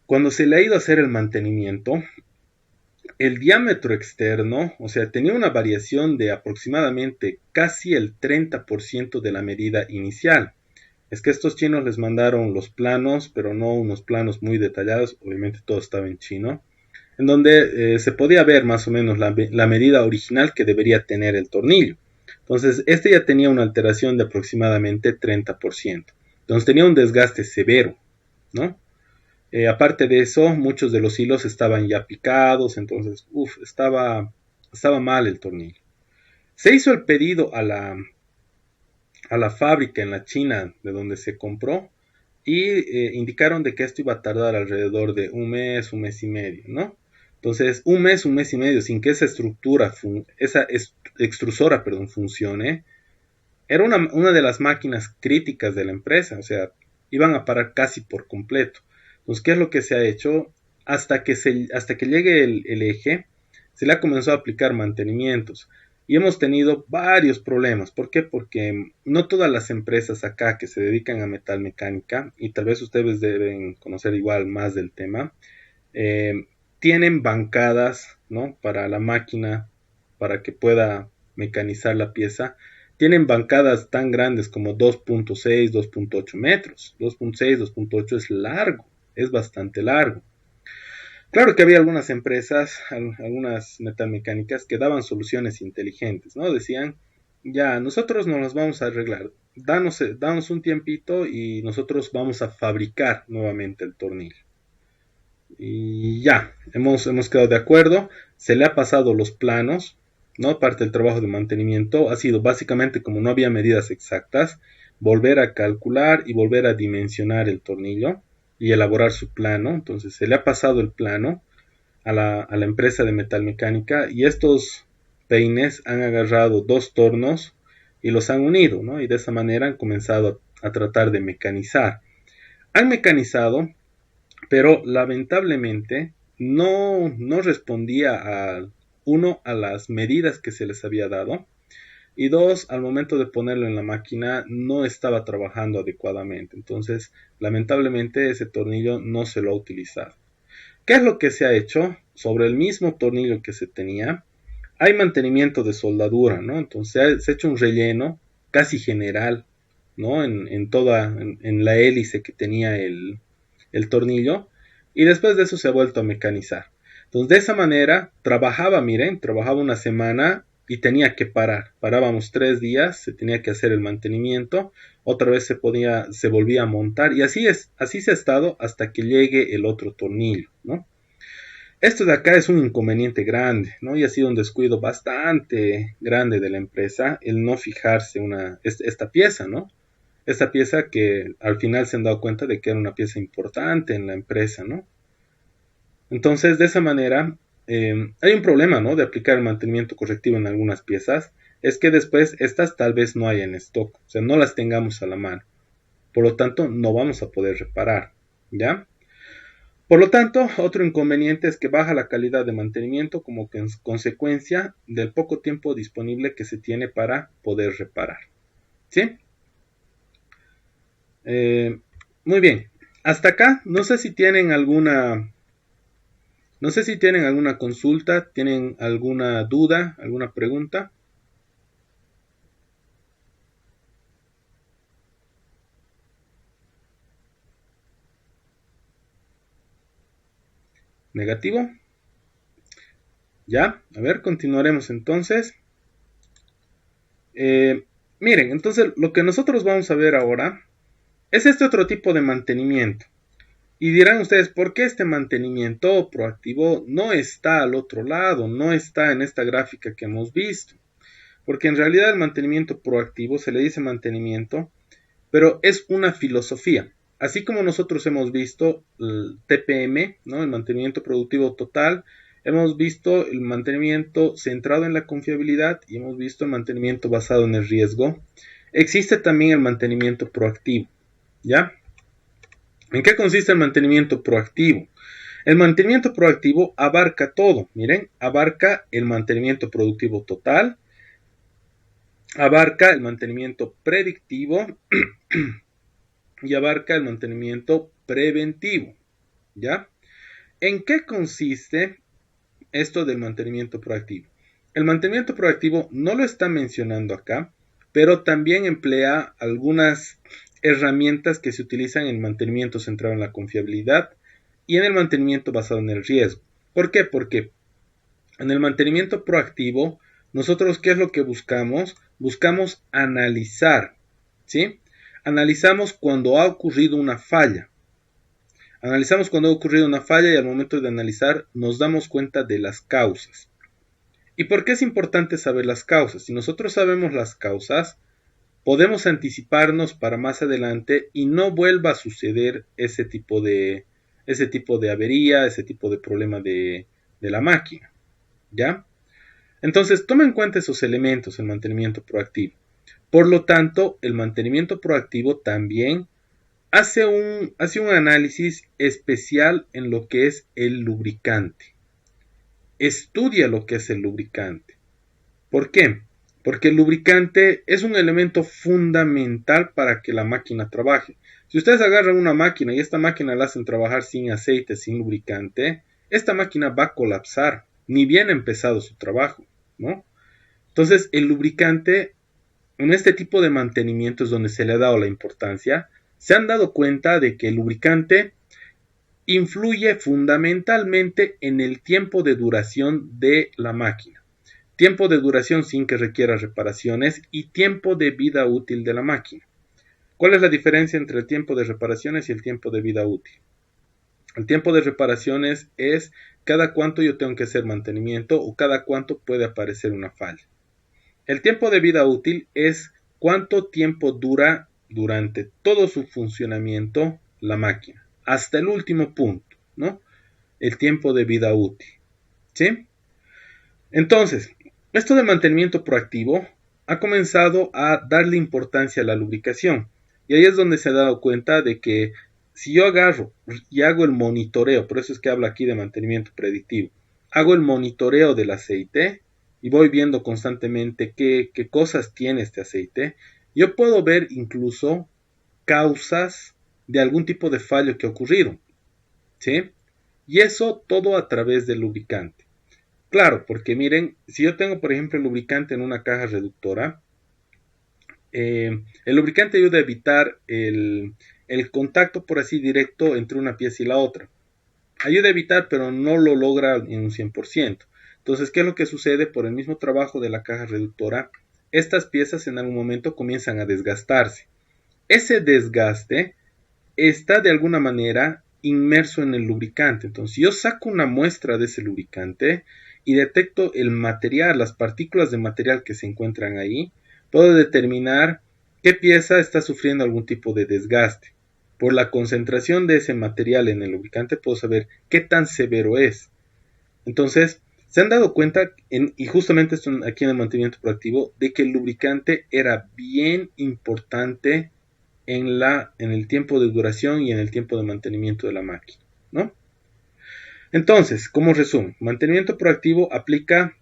cuando se le ha ido a hacer el mantenimiento, el diámetro externo, o sea, tenía una variación de aproximadamente casi el 30% de la medida inicial. Es que estos chinos les mandaron los planos, pero no unos planos muy detallados, obviamente todo estaba en chino, en donde se podía ver más o menos la medida original que debería tener el tornillo. Entonces, este ya tenía una alteración de aproximadamente 30%. Entonces tenía un desgaste severo, ¿no? Aparte de eso, muchos de los hilos estaban ya picados, entonces, estaba mal el tornillo. Se hizo el pedido a la fábrica en la China de donde se compró y indicaron de que esto iba a tardar alrededor de un mes y medio, ¿no? Entonces, un mes y medio sin que esa extrusora, perdón, funcione, era una de las máquinas críticas de la empresa, o sea, iban a parar casi por completo. Entonces, ¿qué es lo que se ha hecho? Hasta que llegue el eje, se le ha comenzado a aplicar mantenimientos. Y hemos tenido varios problemas. ¿Por qué? Porque no todas las empresas acá que se dedican a metalmecánica, y tal vez ustedes deben conocer igual más del tema, eh, tienen bancadas, ¿no? Para la máquina, para que pueda mecanizar la pieza. Tienen bancadas tan grandes como 2.6, 2.8 metros. 2.6, 2.8 es largo, es bastante largo. Claro que había algunas empresas, algunas metalmecánicas que daban soluciones inteligentes, ¿no? Decían, ya, nosotros nos las vamos a arreglar, danos un tiempito y nosotros vamos a fabricar nuevamente el tornillo. Y ya, hemos quedado de acuerdo, se le ha pasado los planos, ¿no? Parte del trabajo de mantenimiento ha sido básicamente, como no había medidas exactas, volver a calcular y volver a dimensionar el tornillo y elaborar su plano. Entonces se le ha pasado el plano a la empresa de metalmecánica y estos peines han agarrado dos tornos y los han unido, ¿no? Y de esa manera han comenzado a tratar de mecanizar. Han mecanizado, pero lamentablemente no respondía a las medidas que se les había dado, y dos, al momento de ponerlo en la máquina no estaba trabajando adecuadamente. Entonces, lamentablemente ese tornillo no se lo ha utilizado. ¿Qué es lo que se ha hecho? Sobre el mismo tornillo que se tenía, hay mantenimiento de soldadura, ¿no? Entonces se ha hecho un relleno casi general, ¿no? En la hélice que tenía el tornillo, y después de eso se ha vuelto a mecanizar. Entonces, de esa manera trabajaba, miren, trabajaba una semana y tenía que parar. Parábamos 3 días, se tenía que hacer el mantenimiento, otra vez se volvía a montar, y así se ha estado hasta que llegue el otro tornillo, ¿no? Esto de acá es un inconveniente grande, ¿no? Y ha sido un descuido bastante grande de la empresa el no fijarse esta pieza, ¿no? Esta pieza que al final se han dado cuenta de que era una pieza importante en la empresa, ¿no? Entonces, de esa manera, hay un problema, ¿no? De aplicar el mantenimiento correctivo en algunas piezas, es que después estas tal vez no hay en stock, o sea, no las tengamos a la mano. Por lo tanto, no vamos a poder reparar, ¿ya? Por lo tanto, otro inconveniente es que baja la calidad de mantenimiento como consecuencia del poco tiempo disponible que se tiene para poder reparar, ¿sí? Muy bien, hasta acá, no sé si tienen alguna consulta, tienen alguna duda, alguna pregunta. ¿Negativo? Ya, a ver, continuaremos entonces. Miren, entonces lo que nosotros vamos a ver ahora es este otro tipo de mantenimiento. Y dirán ustedes, ¿por qué este mantenimiento proactivo no está al otro lado, no está en esta gráfica que hemos visto? Porque en realidad el mantenimiento proactivo se le dice mantenimiento, pero es una filosofía. Así como nosotros hemos visto el TPM, ¿no? El mantenimiento productivo total, hemos visto el mantenimiento centrado en la confiabilidad y hemos visto el mantenimiento basado en el riesgo. Existe también el mantenimiento proactivo, ¿ya? ¿En qué consiste el mantenimiento proactivo? El mantenimiento proactivo abarca todo, miren, abarca el mantenimiento productivo total, abarca el mantenimiento predictivo y abarca el mantenimiento preventivo, ¿ya? ¿En qué consiste esto del mantenimiento proactivo? El mantenimiento proactivo no lo está mencionando acá, pero también emplea algunas herramientas que se utilizan en el mantenimiento centrado en la confiabilidad y en el mantenimiento basado en el riesgo. ¿Por qué? Porque en el mantenimiento proactivo, nosotros, ¿qué es lo que buscamos? Buscamos analizar, ¿sí? Analizamos cuando ha ocurrido una falla. Analizamos cuando ha ocurrido una falla y al momento de analizar nos damos cuenta de las causas. ¿Y por qué es importante saber las causas? Si nosotros sabemos las causas, podemos anticiparnos para más adelante y no vuelva a suceder ese tipo de avería, ese tipo de problema de de la máquina, ¿ya? Entonces, toma en cuenta esos elementos el mantenimiento proactivo. Por lo tanto, el mantenimiento proactivo también hace un análisis especial en lo que es el lubricante. Estudia lo que es el lubricante. ¿Por qué? Porque el lubricante es un elemento fundamental para que la máquina trabaje. Si ustedes agarran una máquina y esta máquina la hacen trabajar sin aceite, sin lubricante, esta máquina va a colapsar, ni bien ha empezado su trabajo, ¿no? Entonces, el lubricante, en este tipo de mantenimiento es donde se le ha dado la importancia. Se han dado cuenta de que el lubricante influye fundamentalmente en el tiempo de duración de la máquina. Tiempo de duración sin que requiera reparaciones y tiempo de vida útil de la máquina. ¿Cuál es la diferencia entre el tiempo de reparaciones y el tiempo de vida útil? El tiempo de reparaciones es cada cuánto yo tengo que hacer mantenimiento o cada cuánto puede aparecer una falla. El tiempo de vida útil es cuánto tiempo dura durante todo su funcionamiento la máquina, hasta el último punto, ¿no? El tiempo de vida útil, ¿sí? Entonces, esto de mantenimiento proactivo ha comenzado a darle importancia a la lubricación. Y ahí es donde se ha dado cuenta de que si yo agarro y hago el monitoreo, por eso es que hablo aquí de mantenimiento predictivo, hago el monitoreo del aceite y voy viendo constantemente qué cosas tiene este aceite, yo puedo ver incluso causas de algún tipo de fallo que ha ocurrido, ¿sí? Y eso todo a través del lubricante. Claro, porque miren, si yo tengo por ejemplo el lubricante en una caja reductora, el lubricante ayuda a evitar el contacto por así directo entre una pieza y la otra. Ayuda a evitar, pero no lo logra en un 100%. Entonces, ¿qué es lo que sucede? Por el mismo trabajo de la caja reductora, estas piezas en algún momento comienzan a desgastarse. Ese desgaste está de alguna manera inmerso en el lubricante. Entonces, si yo saco una muestra de ese lubricante y detecto el material, las partículas de material que se encuentran ahí, puedo determinar qué pieza está sufriendo algún tipo de desgaste. Por la concentración de ese material en el lubricante puedo saber qué tan severo es. Entonces, se han dado cuenta, y justamente esto aquí en el mantenimiento proactivo, de que el lubricante era bien importante en el tiempo de duración y en el tiempo de mantenimiento de la máquina, ¿no? Entonces, como resumen, mantenimiento proactivo aplica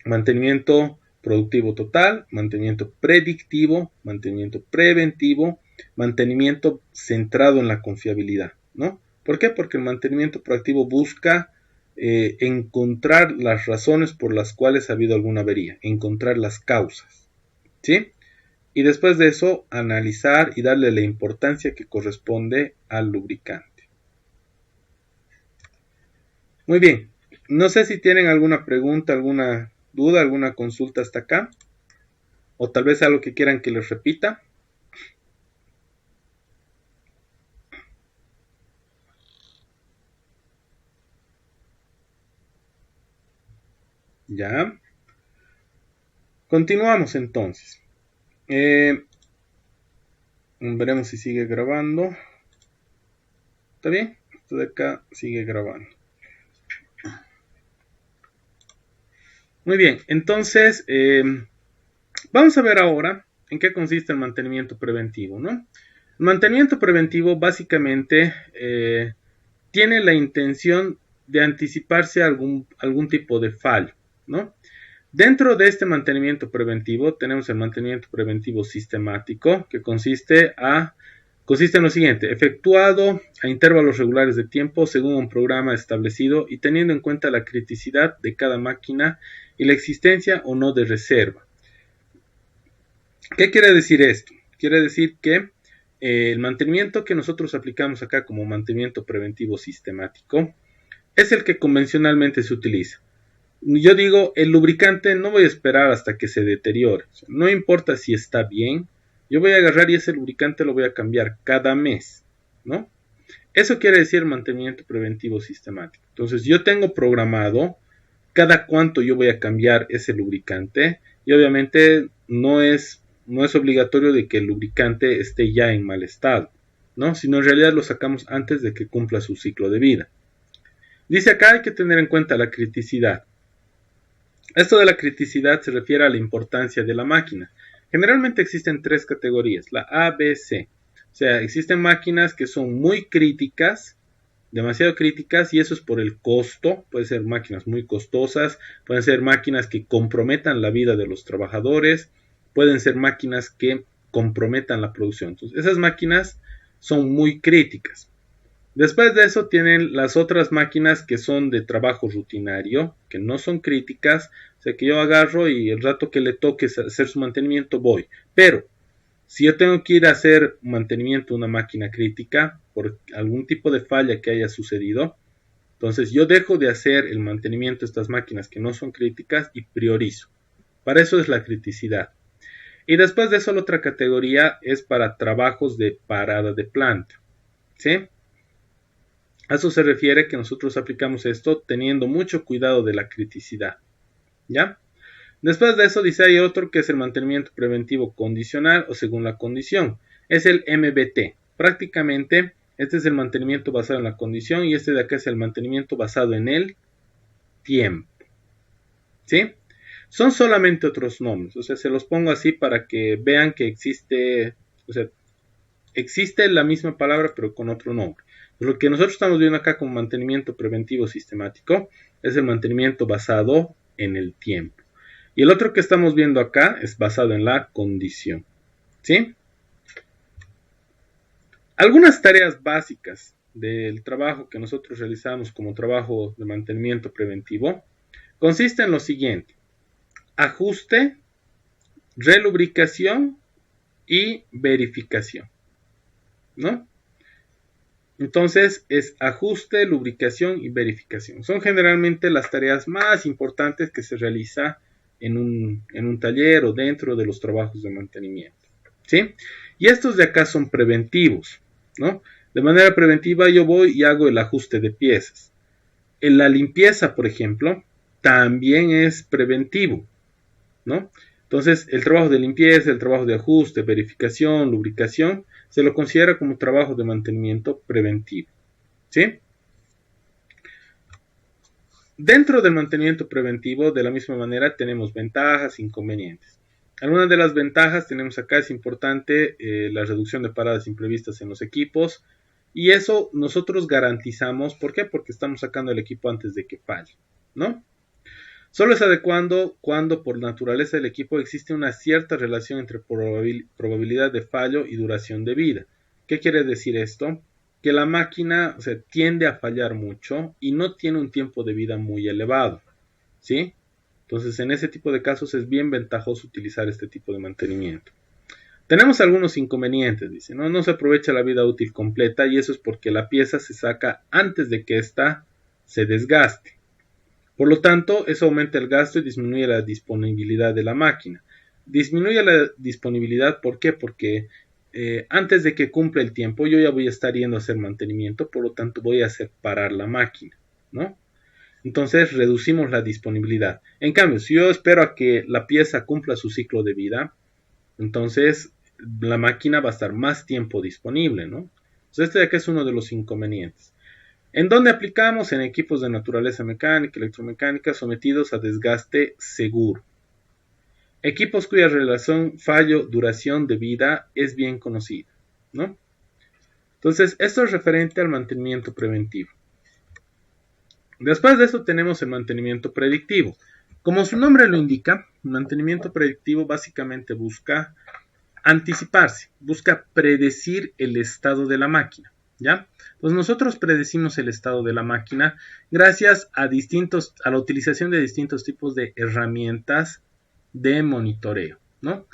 mantenimiento productivo total, mantenimiento predictivo, mantenimiento preventivo, mantenimiento centrado en la confiabilidad, ¿no? ¿Por qué? Porque el mantenimiento proactivo busca encontrar las razones por las cuales ha habido alguna avería, encontrar las causas, ¿sí? Y después de eso, analizar y darle la importancia que corresponde al lubricante. Muy bien, no sé si tienen alguna pregunta, alguna duda, alguna consulta hasta acá, o tal vez algo que quieran que les repita. Ya. Continuamos entonces. Veremos si sigue grabando. ¿Está bien? Esto de acá sigue grabando. Muy bien, entonces vamos a ver ahora en qué consiste el mantenimiento preventivo, ¿no? El mantenimiento preventivo básicamente tiene la intención de anticiparse a algún tipo de fallo, ¿no? Dentro de este mantenimiento preventivo tenemos el mantenimiento preventivo sistemático, que consiste en lo siguiente: efectuado a intervalos regulares de tiempo según un programa establecido y teniendo en cuenta la criticidad de cada máquina y la existencia o no de reserva. ¿Qué quiere decir esto? Quiere decir que el mantenimiento que nosotros aplicamos acá como mantenimiento preventivo sistemático es el que convencionalmente se utiliza. Yo digo, el lubricante no voy a esperar hasta que se deteriore. No importa si está bien, yo voy a agarrar y ese lubricante lo voy a cambiar cada mes, ¿no? Eso quiere decir mantenimiento preventivo sistemático. Entonces, yo tengo programado cada cuánto yo voy a cambiar ese lubricante y obviamente no es obligatorio de que el lubricante esté ya en mal estado, ¿no? Sino en realidad lo sacamos antes de que cumpla su ciclo de vida. Dice acá hay que tener en cuenta la criticidad. Esto de la criticidad se refiere a la importancia de la máquina. Generalmente existen tres categorías, la A, B, C. O sea, existen máquinas que son muy críticas, demasiado críticas, y eso es por el costo. Pueden ser máquinas muy costosas, pueden ser máquinas que comprometan la vida de los trabajadores, pueden ser máquinas que comprometan la producción. Entonces, esas máquinas son muy críticas. Después de eso tienen las otras máquinas que son de trabajo rutinario, que no son críticas, o sea que yo agarro y el rato que le toque hacer su mantenimiento voy. Pero si yo tengo que ir a hacer mantenimiento de una máquina crítica por algún tipo de falla que haya sucedido, entonces yo dejo de hacer el mantenimiento de estas máquinas que no son críticas y priorizo. Para eso es la criticidad. Y después de eso la otra categoría es para trabajos de parada de planta. ¿Sí? A eso se refiere que nosotros aplicamos esto teniendo mucho cuidado de la criticidad. ¿Ya? Después de eso dice hay otro que es el mantenimiento preventivo condicional o según la condición. Es el MBT. Prácticamente este es el mantenimiento basado en la condición y este de acá es el mantenimiento basado en el tiempo. ¿Sí? Son solamente otros nombres. O sea, se los pongo así para que vean que existe, o sea, existe la misma palabra pero con otro nombre. Lo que nosotros estamos viendo acá como mantenimiento preventivo sistemático es el mantenimiento basado en el tiempo. Y el otro que estamos viendo acá es basado en la condición. ¿Sí? Algunas tareas básicas del trabajo que nosotros realizamos como trabajo de mantenimiento preventivo consiste en lo siguiente: ajuste, relubricación y verificación. ¿No? Entonces es ajuste, lubricación y verificación. Son generalmente las tareas más importantes que se realiza en un taller o dentro de los trabajos de mantenimiento. ¿Sí? Y estos de acá son preventivos, ¿no? De manera preventiva yo voy y hago el ajuste de piezas. En la limpieza, por ejemplo, también es preventivo, ¿no? Entonces, el trabajo de limpieza, el trabajo de ajuste, verificación, lubricación, se lo considera como trabajo de mantenimiento preventivo. ¿Sí? Dentro del mantenimiento preventivo, de la misma manera, tenemos ventajas e inconvenientes. Algunas de las ventajas tenemos acá, es importante la reducción de paradas imprevistas en los equipos, y eso nosotros garantizamos. ¿Por qué? Porque estamos sacando el equipo antes de que falle, ¿no? Solo es adecuado cuando por naturaleza del equipo existe una cierta relación entre probabilidad de fallo y duración de vida. ¿Qué quiere decir esto? Que la máquina, o sea, tiende a fallar mucho y no tiene un tiempo de vida muy elevado, ¿sí? Entonces, en ese tipo de casos es bien ventajoso utilizar este tipo de mantenimiento. Tenemos algunos inconvenientes, dice, ¿no? No se aprovecha la vida útil completa y eso es porque la pieza se saca antes de que ésta se desgaste. Por lo tanto, eso aumenta el gasto y disminuye la disponibilidad de la máquina. Disminuye la disponibilidad, ¿por qué? Porque antes de que cumpla el tiempo, yo ya voy a estar yendo a hacer mantenimiento, por lo tanto voy a hacer parar la máquina, ¿no? Entonces reducimos la disponibilidad. En cambio, si yo espero a que la pieza cumpla su ciclo de vida, entonces la máquina va a estar más tiempo disponible, ¿no? Entonces este de acá es uno de los inconvenientes. ¿En dónde aplicamos? En equipos de naturaleza mecánica, electromecánica, sometidos a desgaste seguro. Equipos cuya relación fallo-duración de vida es bien conocida, ¿no? Entonces, esto es referente al mantenimiento preventivo. Después de eso tenemos el mantenimiento predictivo. Como su nombre lo indica, el mantenimiento predictivo básicamente busca anticiparse, busca predecir el estado de la máquina, ¿ya? Pues nosotros predecimos el estado de la máquina gracias a la utilización de distintos tipos de herramientas de monitoreo, ¿no?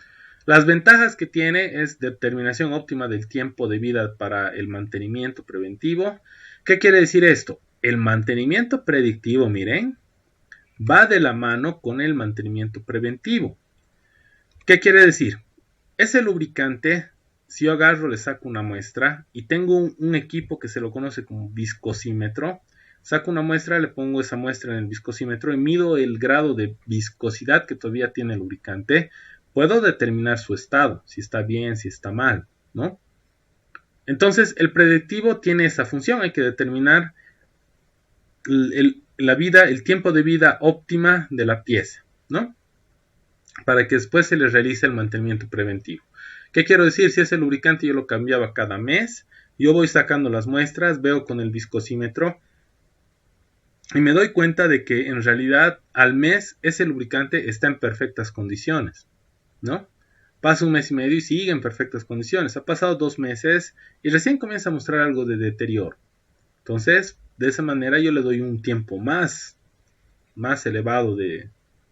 Las ventajas que tiene es determinación óptima del tiempo de vida para el mantenimiento preventivo. ¿Qué quiere decir esto? El mantenimiento predictivo, miren, va de la mano con el mantenimiento preventivo. ¿Qué quiere decir? Ese lubricante, si yo agarro, le saco una muestra y tengo un equipo que se lo conoce como viscosímetro, saco una muestra, le pongo esa muestra en el viscosímetro y mido el grado de viscosidad que todavía tiene el lubricante, puedo determinar su estado, si está bien, si está mal, ¿no? Entonces, el predictivo tiene esa función, hay que determinar el tiempo de vida óptima de la pieza, ¿no? Para que después se le realice el mantenimiento preventivo. ¿Qué quiero decir? Si ese lubricante yo lo cambiaba cada mes, yo voy sacando las muestras, veo con el viscosímetro y me doy cuenta de que en realidad al mes ese lubricante está en perfectas condiciones, ¿no? Pasa un mes y medio y sigue en perfectas condiciones. Ha pasado 2 meses y recién comienza a mostrar algo de deterioro. Entonces, de esa manera yo le doy un tiempo más elevado de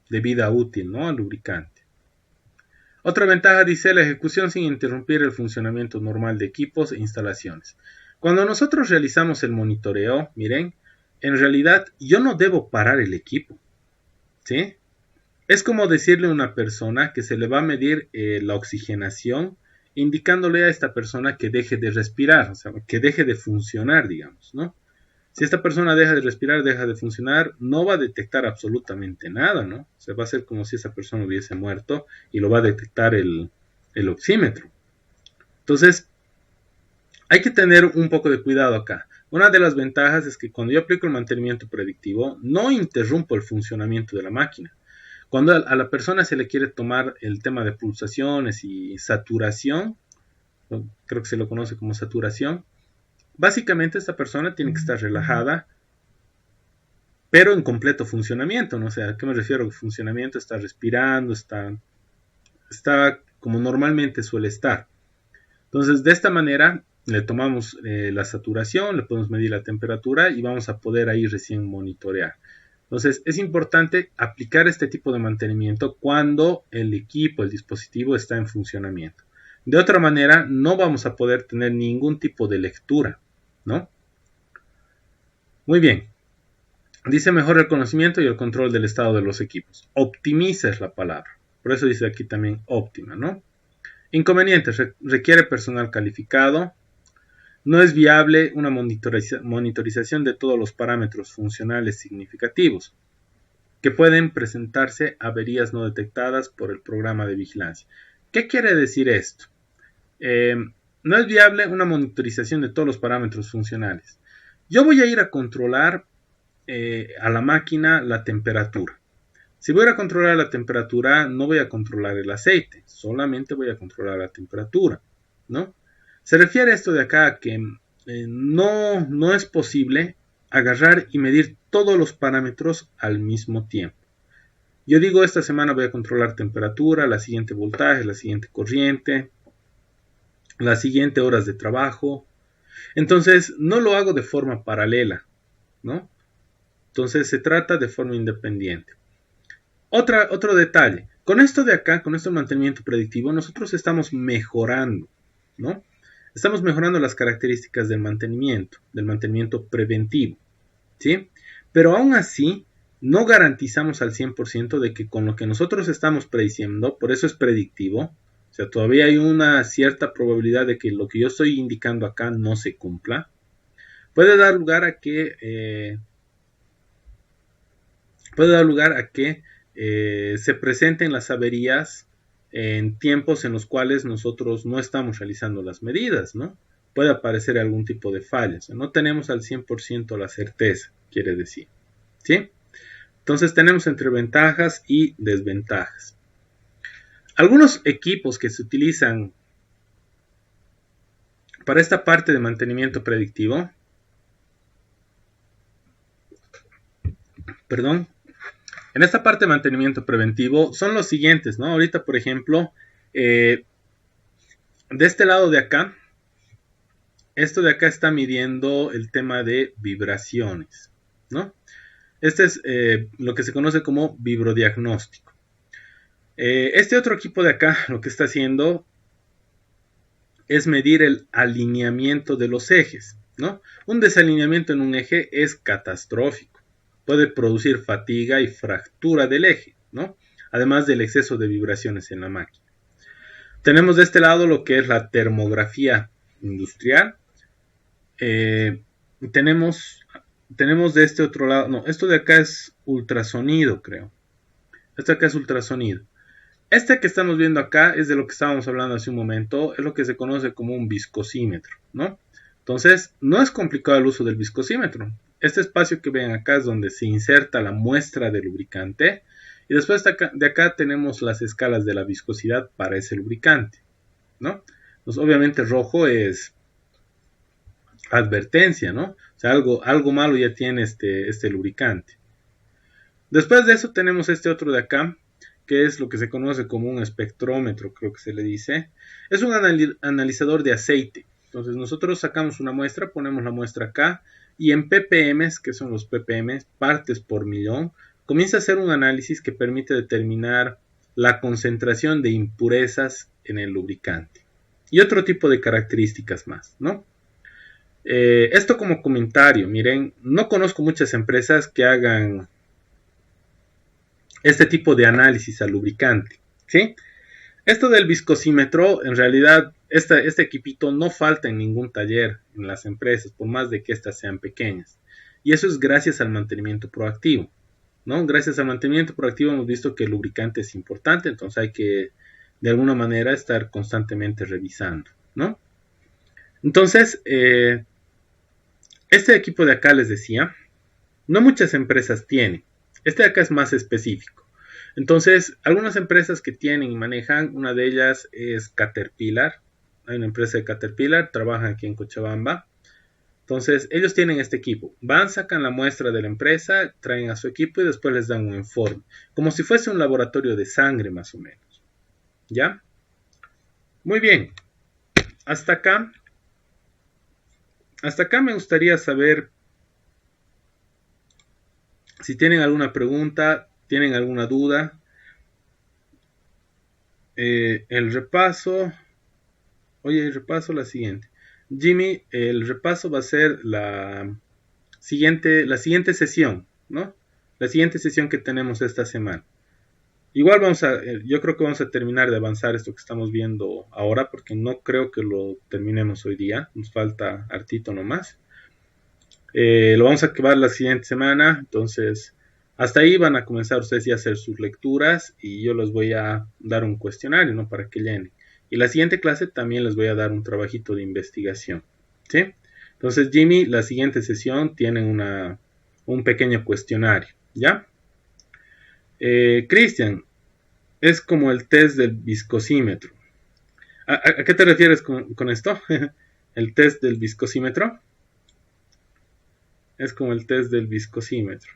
vida útil, ¿no?, al lubricante. Otra ventaja, dice, la ejecución sin interrumpir el funcionamiento normal de equipos e instalaciones. Cuando nosotros realizamos el monitoreo, miren, en realidad yo no debo parar el equipo, ¿sí? Es como decirle a una persona que se le va a medir la oxigenación, indicándole a esta persona que deje de respirar, o sea, que deje de funcionar, digamos, ¿no? Si esta persona deja de respirar, deja de funcionar, no va a detectar absolutamente nada, ¿no? O sea, va a ser como si esa persona hubiese muerto y lo va a detectar el oxímetro. Entonces, hay que tener un poco de cuidado acá. Una de las ventajas es que cuando yo aplico el mantenimiento predictivo, no interrumpo el funcionamiento de la máquina. Cuando a la persona se le quiere tomar el tema de pulsaciones y saturación, creo que se lo conoce como saturación, básicamente esta persona tiene que estar relajada, pero en completo funcionamiento, ¿no? O sea, ¿a qué me refiero? Funcionamiento, está respirando, está como normalmente suele estar. Entonces, de esta manera, le tomamos la saturación, le podemos medir la temperatura y vamos a poder ahí recién monitorear. Entonces, es importante aplicar este tipo de mantenimiento cuando el equipo, el dispositivo está en funcionamiento. De otra manera, no vamos a poder tener ningún tipo de lectura, ¿no? Muy bien. Dice mejora el conocimiento y el control del estado de los equipos. Optimiza es la palabra. Por eso dice aquí también óptima, ¿no? Inconvenientes. Requiere personal calificado. No es viable una monitorización de todos los parámetros funcionales significativos, que pueden presentarse averías no detectadas por el programa de vigilancia. ¿Qué quiere decir esto? No es viable una monitorización de todos los parámetros funcionales. Yo voy a ir a controlar a la máquina la temperatura. Si voy a controlar la temperatura, no voy a controlar el aceite, solamente voy a controlar la temperatura, ¿no? Se refiere a esto de acá a que no es posible agarrar y medir todos los parámetros al mismo tiempo. Yo digo, esta semana voy a controlar temperatura, la siguiente voltaje, la siguiente corriente, la siguiente horas de trabajo. Entonces, no lo hago de forma paralela, ¿no? Entonces, se trata de forma independiente. Otro detalle. Con esto de acá, con este mantenimiento predictivo, nosotros estamos mejorando, ¿no? Estamos mejorando las características del mantenimiento preventivo, ¿sí? Pero aún así, no garantizamos al 100% de que con lo que nosotros estamos prediciendo, por eso es predictivo, o sea, todavía hay una cierta probabilidad de que lo que yo estoy indicando acá no se cumpla. Puede dar lugar a que se presenten las averías en tiempos en los cuales nosotros no estamos realizando las medidas, ¿no? Puede aparecer algún tipo de falla, o sea, no tenemos al 100% la certeza, quiere decir, ¿sí? Entonces tenemos entre ventajas y desventajas. Algunos equipos que se utilizan para esta parte de mantenimiento predictivo, en esta parte de mantenimiento preventivo son los siguientes, ¿no? Ahorita, por ejemplo, de este lado de acá, esto de acá está midiendo el tema de vibraciones, ¿no? Este es lo que se conoce como vibrodiagnóstico. Este otro equipo de acá lo que está haciendo es medir el alineamiento de los ejes, ¿no? Un desalineamiento en un eje es catastrófico. Puede producir fatiga y fractura del eje, ¿no? Además del exceso de vibraciones en la máquina. Tenemos de este lado lo que es la termografía industrial. Tenemos de este otro lado, no, esto de acá es ultrasonido, creo. Esto de acá es ultrasonido. Este que estamos viendo acá es de lo que estábamos hablando hace un momento, es lo que se conoce como un viscosímetro, ¿no? Entonces, no es complicado el uso del viscosímetro. Este espacio que ven acá es donde se inserta la muestra de lubricante. Y después de acá tenemos las escalas de la viscosidad para ese lubricante, ¿no? Pues obviamente rojo es advertencia, ¿no? O sea, algo malo ya tiene este lubricante. Después de eso tenemos este otro de acá, que es lo que se conoce como un espectrómetro, creo que se le dice. Es un analizador de aceite. Entonces nosotros sacamos una muestra, ponemos la muestra acá, y en ppm, que son los ppm, partes por millón, comienza a hacer un análisis que permite determinar la concentración de impurezas en el lubricante. Y otro tipo de características más, ¿no? Esto como comentario, miren, no conozco muchas empresas que hagan este tipo de análisis al lubricante, ¿sí? Esto del viscosímetro, en realidad, este equipito no falta en ningún taller en las empresas, por más de que éstas sean pequeñas. Y eso es gracias al mantenimiento proactivo, ¿no? Gracias al mantenimiento proactivo hemos visto que el lubricante es importante, entonces hay que, de alguna manera, estar constantemente revisando, ¿no? Entonces, este equipo de acá les decía, no muchas empresas tienen. Este de acá es más específico. Entonces, algunas empresas que tienen y manejan, una de ellas es Caterpillar. Hay una empresa de Caterpillar, trabajan aquí en Cochabamba. Entonces, ellos tienen este equipo. Van, sacan la muestra de la empresa, traen a su equipo y después les dan un informe. Como si fuese un laboratorio de sangre, más o menos. ¿Ya? Muy bien. Hasta acá me gustaría saber si tienen alguna pregunta, tienen alguna duda. El repaso la siguiente. Jimmy, el repaso va a ser la siguiente sesión, ¿no? La siguiente sesión que tenemos esta semana. Igual yo creo que vamos a terminar de avanzar esto que estamos viendo ahora, porque no creo que lo terminemos hoy día. Nos falta hartito nomás. Lo vamos a acabar la siguiente semana, entonces hasta ahí van a comenzar ustedes ya a hacer sus lecturas y yo les voy a dar un cuestionario, ¿no? Para que llenen. Y la siguiente clase también les voy a dar un trabajito de investigación, ¿sí? Entonces, Jimmy, la siguiente sesión tiene un pequeño cuestionario, ¿ya? Cristian, es como el test del viscosímetro. ¿A qué te refieres con esto? ¿El test del viscosímetro? Es como el test del viscosímetro.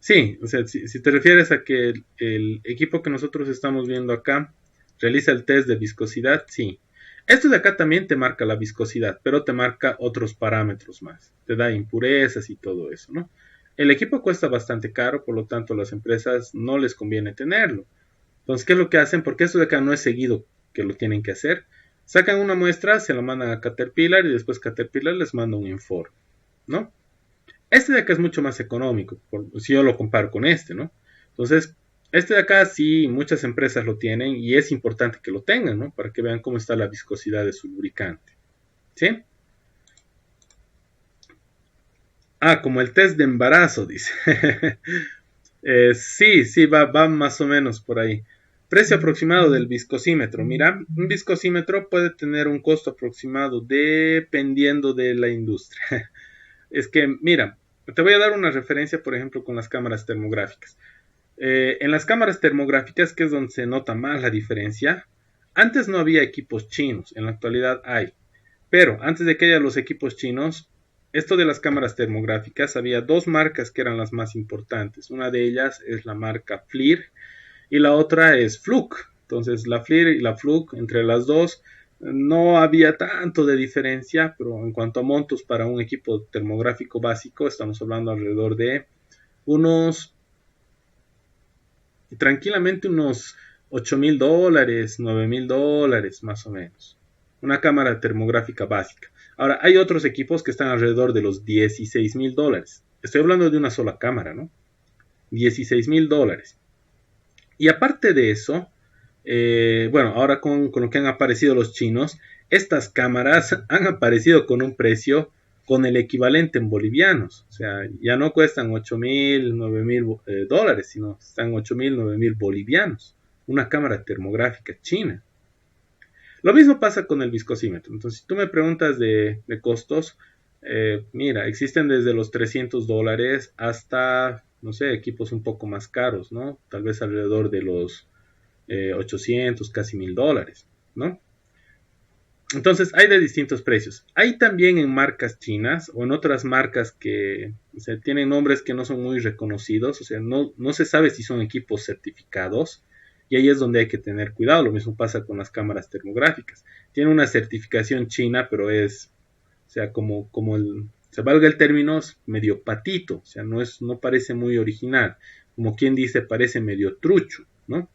Sí, o sea, si te refieres a que el equipo que nosotros estamos viendo acá realiza el test de viscosidad, sí. Esto de acá también te marca la viscosidad, pero te marca otros parámetros más. Te da impurezas y todo eso, ¿no? El equipo cuesta bastante caro, por lo tanto a las empresas no les conviene tenerlo. Entonces, ¿qué es lo que hacen? Porque esto de acá no es seguido que lo tienen que hacer. Sacan una muestra, se la mandan a Caterpillar y después Caterpillar les manda un informe, ¿no? Este de acá es mucho más económico, si yo lo comparo con este, ¿no? Entonces, este de acá sí, muchas empresas lo tienen y es importante que lo tengan, ¿no? Para que vean cómo está la viscosidad de su lubricante, ¿sí? Como el test de embarazo, dice. Sí, va más o menos por ahí. Precio aproximado del viscosímetro. Mira, un viscosímetro puede tener un costo aproximado dependiendo de la industria. Es que, mira, te voy a dar una referencia, por ejemplo, con las cámaras termográficas. En las cámaras termográficas, que es donde se nota más la diferencia, antes no había equipos chinos, en la actualidad hay. Pero antes de que haya los equipos chinos, esto de las cámaras termográficas, había dos marcas que eran las más importantes. Una de ellas es la marca FLIR y la otra es Fluke. Entonces la FLIR y la Fluke, entre las dos, no había tanto de diferencia, pero en cuanto a montos para un equipo termográfico básico, estamos hablando alrededor de tranquilamente unos $8,000, $9,000 más o menos. Una cámara termográfica básica. Ahora, hay otros equipos que están alrededor de los $16,000. Estoy hablando de una sola cámara, ¿no? $16,000. Y aparte de eso, bueno, ahora con lo que han aparecido los chinos, estas cámaras han aparecido con un precio con el equivalente en bolivianos. O sea, ya no cuestan 8,000, 9,000 dólares, sino están 8,000, 9,000 bolivianos. Una cámara termográfica china. Lo mismo pasa con el viscosímetro. Entonces, si tú me preguntas de costos, Mira, existen desde los $300 hasta, no sé, equipos un poco más caros, ¿no? Tal vez alrededor de los 800, casi $1000, ¿no? Entonces hay de distintos precios. Hay también en marcas chinas o en otras marcas que, o sea, tienen nombres que no son muy reconocidos, o sea, no se sabe si son equipos certificados, y ahí es donde hay que tener cuidado. Lo mismo pasa con las cámaras termográficas. Tiene una certificación china, pero es, o sea, como se valga el término, es medio patito, o sea, no parece muy original, como quien dice, parece medio trucho, ¿no?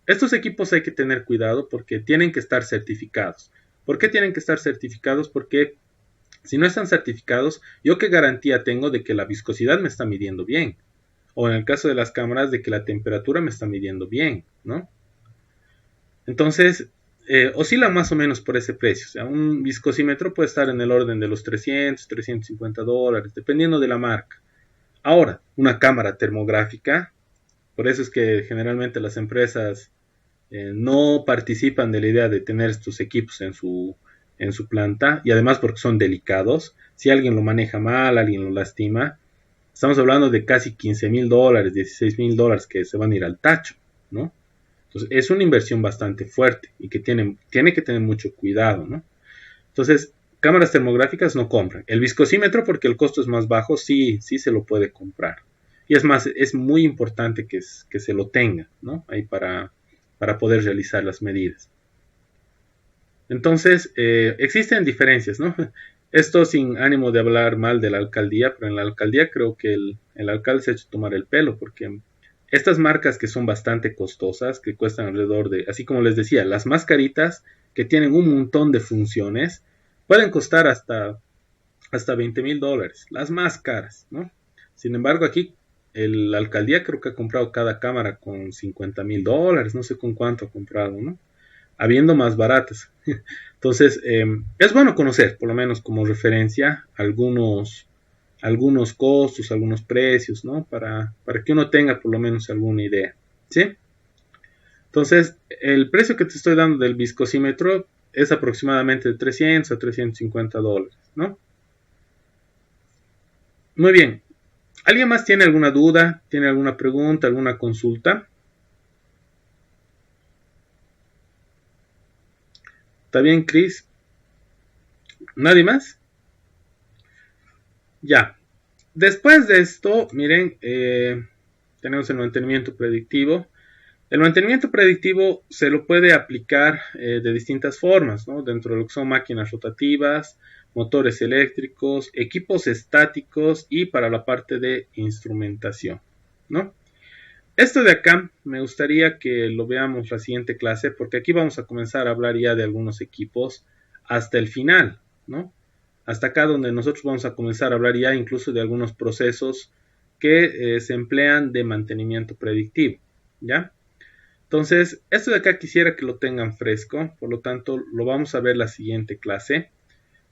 Estos equipos hay que tener cuidado porque tienen que estar certificados. ¿Por qué tienen que estar certificados? Porque si no están certificados, ¿yo qué garantía tengo de que la viscosidad me está midiendo bien? O en el caso de las cámaras, de que la temperatura me está midiendo bien, ¿no? Entonces, oscila más o menos por ese precio. O sea, un viscosímetro puede estar en el orden de los $300, $350, dependiendo de la marca. Ahora, una cámara termográfica, por eso es que generalmente las empresas no participan de la idea de tener estos equipos en su planta, y además porque son delicados. Si alguien lo maneja mal, alguien lo lastima, estamos hablando de casi $15,000, $16,000 que se van a ir al tacho, ¿no? Entonces es una inversión bastante fuerte y que tiene que tener mucho cuidado, ¿no? Entonces, cámaras termográficas no compran. El viscosímetro, porque el costo es más bajo, sí se lo puede comprar. Y es más, es muy importante que se lo tenga, ¿no? Ahí para poder realizar las medidas. Entonces, existen diferencias, ¿no? Esto sin ánimo de hablar mal de la alcaldía, pero en la alcaldía creo que el alcalde se ha hecho tomar el pelo, porque estas marcas que son bastante costosas, que cuestan alrededor de, así como les decía, las más caritas, que tienen un montón de funciones, pueden costar hasta $20,000, las más caras, ¿no? Sin embargo, aquí la alcaldía creo que ha comprado cada cámara con $50,000, no sé con cuánto ha comprado, ¿no? Habiendo más baratas. Entonces, es bueno conocer, por lo menos como referencia, algunos costos, algunos precios, ¿no? Para que uno tenga por lo menos alguna idea, ¿sí? Entonces, el precio que te estoy dando del viscosímetro es aproximadamente de $300 a $350, ¿no? Muy bien. ¿Alguien más tiene alguna duda? ¿Tiene alguna pregunta, alguna consulta? ¿Está bien, Chris? ¿Nadie más? Ya. Después de esto, miren, tenemos el mantenimiento predictivo. El mantenimiento predictivo se lo puede aplicar de distintas formas, ¿no? Dentro de lo que son máquinas rotativas, motores eléctricos, equipos estáticos y para la parte de instrumentación, ¿no? Esto de acá me gustaría que lo veamos la siguiente clase, porque aquí vamos a comenzar a hablar ya de algunos equipos hasta el final, ¿no? Hasta acá donde nosotros vamos a comenzar a hablar ya incluso de algunos procesos que se emplean de mantenimiento predictivo, ¿ya? Entonces, esto de acá quisiera que lo tengan fresco, por lo tanto lo vamos a ver la siguiente clase.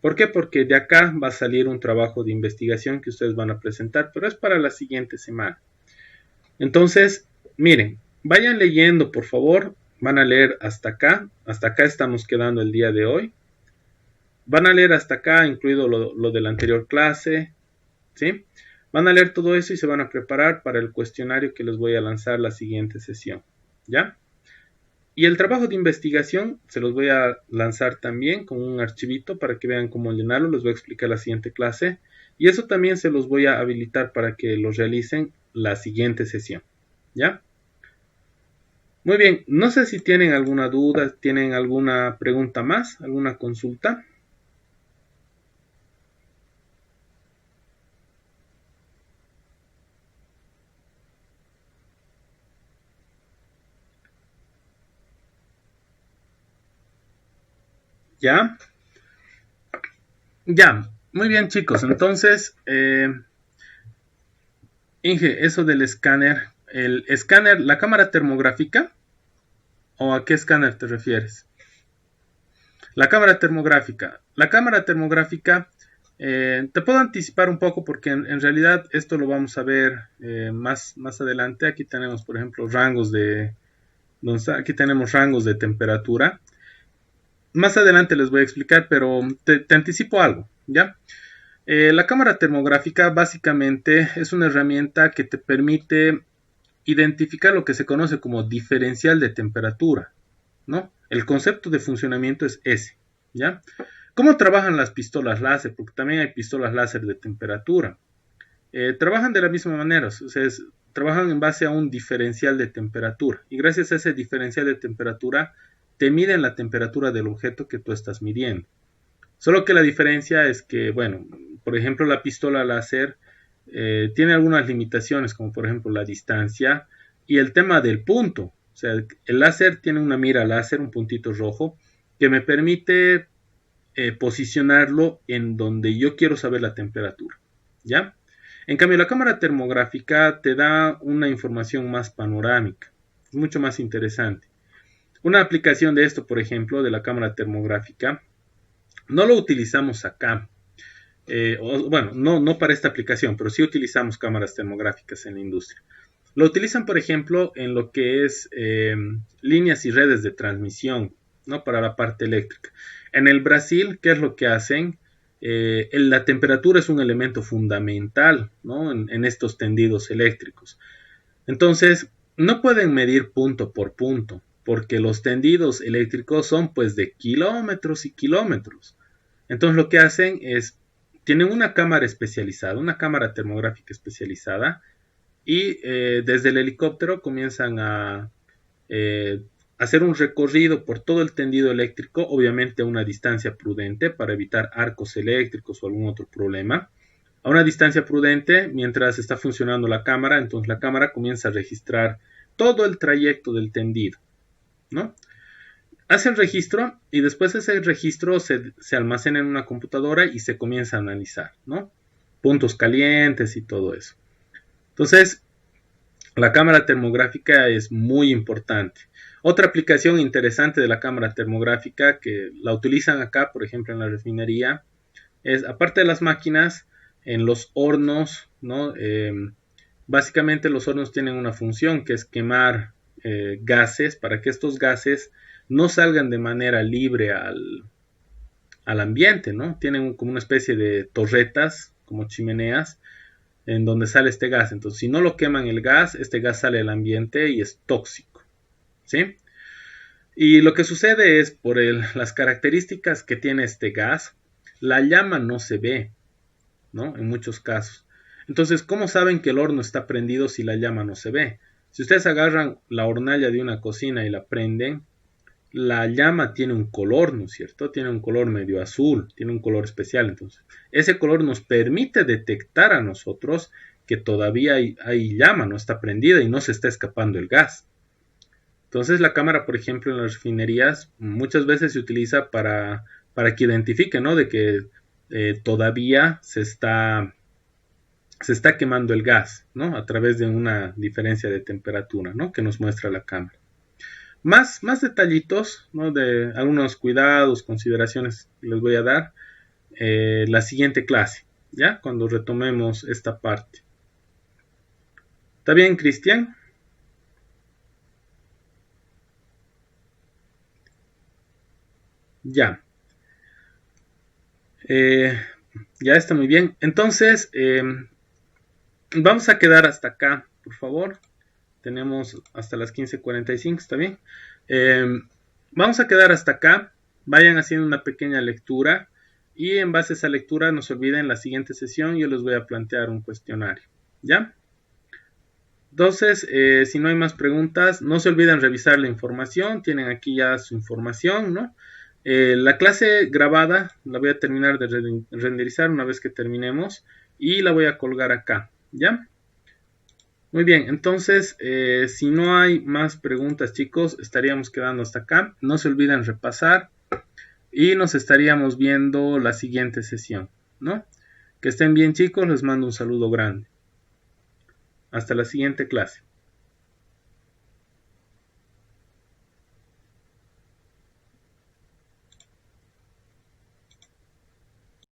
¿Por qué? Porque de acá va a salir un trabajo de investigación que ustedes van a presentar, pero es para la siguiente semana. Entonces, miren, vayan leyendo, por favor. Van a leer hasta acá. Hasta acá estamos quedando el día de hoy. Van a leer hasta acá, incluido lo de la anterior clase, ¿sí? Van a leer todo eso y se van a preparar para el cuestionario que les voy a lanzar la siguiente sesión, ¿ya? Y el trabajo de investigación se los voy a lanzar también con un archivito para que vean cómo llenarlo. Les voy a explicar la siguiente clase. Y eso también se los voy a habilitar para que lo realicen la siguiente sesión, ¿ya? Muy bien, no sé si tienen alguna duda, tienen alguna pregunta más, alguna consulta. ¿Ya? Ya, muy bien chicos, entonces, Inge, eso del escáner, el escáner, la cámara termográfica, ¿o a qué escáner te refieres? La cámara termográfica. La cámara termográfica, te puedo anticipar un poco porque en realidad esto lo vamos a ver más adelante. Aquí tenemos, por ejemplo, aquí tenemos rangos de temperatura. Más adelante les voy a explicar, pero te anticipo algo, ¿ya? La cámara termográfica básicamente es una herramienta que te permite identificar lo que se conoce como diferencial de temperatura, ¿no? El concepto de funcionamiento es ese, ¿ya? ¿Cómo trabajan las pistolas láser? Porque también hay pistolas láser de temperatura. Trabajan de la misma manera, o sea, trabajan en base a un diferencial de temperatura y gracias a ese diferencial de temperatura te miden la temperatura del objeto que tú estás midiendo. Solo que la diferencia es que, bueno, por ejemplo, la pistola láser tiene algunas limitaciones, como por ejemplo la distancia y el tema del punto. O sea, el láser tiene una mira láser, un puntito rojo, que me permite posicionarlo en donde yo quiero saber la temperatura, ¿ya? En cambio, la cámara termográfica te da una información más panorámica, es mucho más interesante. Una aplicación de esto, por ejemplo, de la cámara termográfica, no lo utilizamos acá. Bueno, no para esta aplicación, pero sí utilizamos cámaras termográficas en la industria. Lo utilizan, por ejemplo, en lo que es líneas y redes de transmisión, ¿no? Para la parte eléctrica. En el Brasil, ¿qué es lo que hacen? La temperatura es un elemento fundamental, ¿no? en estos tendidos eléctricos. Entonces, no pueden medir punto por punto, porque los tendidos eléctricos son pues de kilómetros y kilómetros. Entonces lo que hacen es, tienen una cámara especializada, una cámara termográfica especializada, y desde el helicóptero comienzan a hacer un recorrido por todo el tendido eléctrico, obviamente a una distancia prudente para evitar arcos eléctricos o algún otro problema. A una distancia prudente, mientras está funcionando la cámara, entonces la cámara comienza a registrar todo el trayecto del tendido, ¿no? Hace el registro y después ese registro se almacena en una computadora y se comienza a analizar, ¿no? Puntos calientes y todo eso. Entonces, la cámara termográfica es muy importante. Otra aplicación interesante de la cámara termográfica que la utilizan acá, por ejemplo, en la refinería, es, aparte de las máquinas, en los hornos, ¿no? Básicamente los hornos tienen una función que es quemar gases para que estos gases no salgan de manera libre al ambiente, ¿no? Tienen como una especie de torretas, como chimeneas, en donde sale este gas. Entonces, si no lo queman el gas, este gas sale al ambiente y es tóxico, ¿sí? Y lo que sucede es, por las características que tiene este gas, la llama no se ve, ¿no? En muchos casos. Entonces, ¿cómo saben que el horno está prendido si la llama no se ve? Si ustedes agarran la hornalla de una cocina y la prenden, la llama tiene un color, ¿no es cierto? Tiene un color medio azul, tiene un color especial. Entonces, ese color nos permite detectar a nosotros que todavía hay llama, no está prendida y no se está escapando el gas. Entonces, la cámara, por ejemplo, en las refinerías muchas veces se utiliza para que identifique, ¿no? De que todavía se está quemando el gas, ¿no? A través de una diferencia de temperatura, ¿no? Que nos muestra la cámara. Más detallitos, ¿no? De algunos cuidados, consideraciones que les voy a dar la siguiente clase, ¿ya? Cuando retomemos esta parte. ¿Está bien, Cristian? Ya. Ya está muy bien. Entonces, vamos a quedar hasta acá, por favor. Tenemos hasta las 15:45, ¿está bien? Vamos a quedar hasta acá. Vayan haciendo una pequeña lectura y en base a esa lectura no se olviden, en la siguiente sesión yo les voy a plantear un cuestionario, ¿ya? Entonces, si no hay más preguntas, no se olviden revisar la información. Tienen aquí ya su información, ¿no? La clase grabada la voy a terminar de renderizar una vez que terminemos y la voy a colgar acá, ¿ya? Muy bien, entonces, si no hay más preguntas, chicos, estaríamos quedando hasta acá. No se olviden repasar y nos estaríamos viendo la siguiente sesión, ¿no? Que estén bien, chicos, les mando un saludo grande. Hasta la siguiente clase.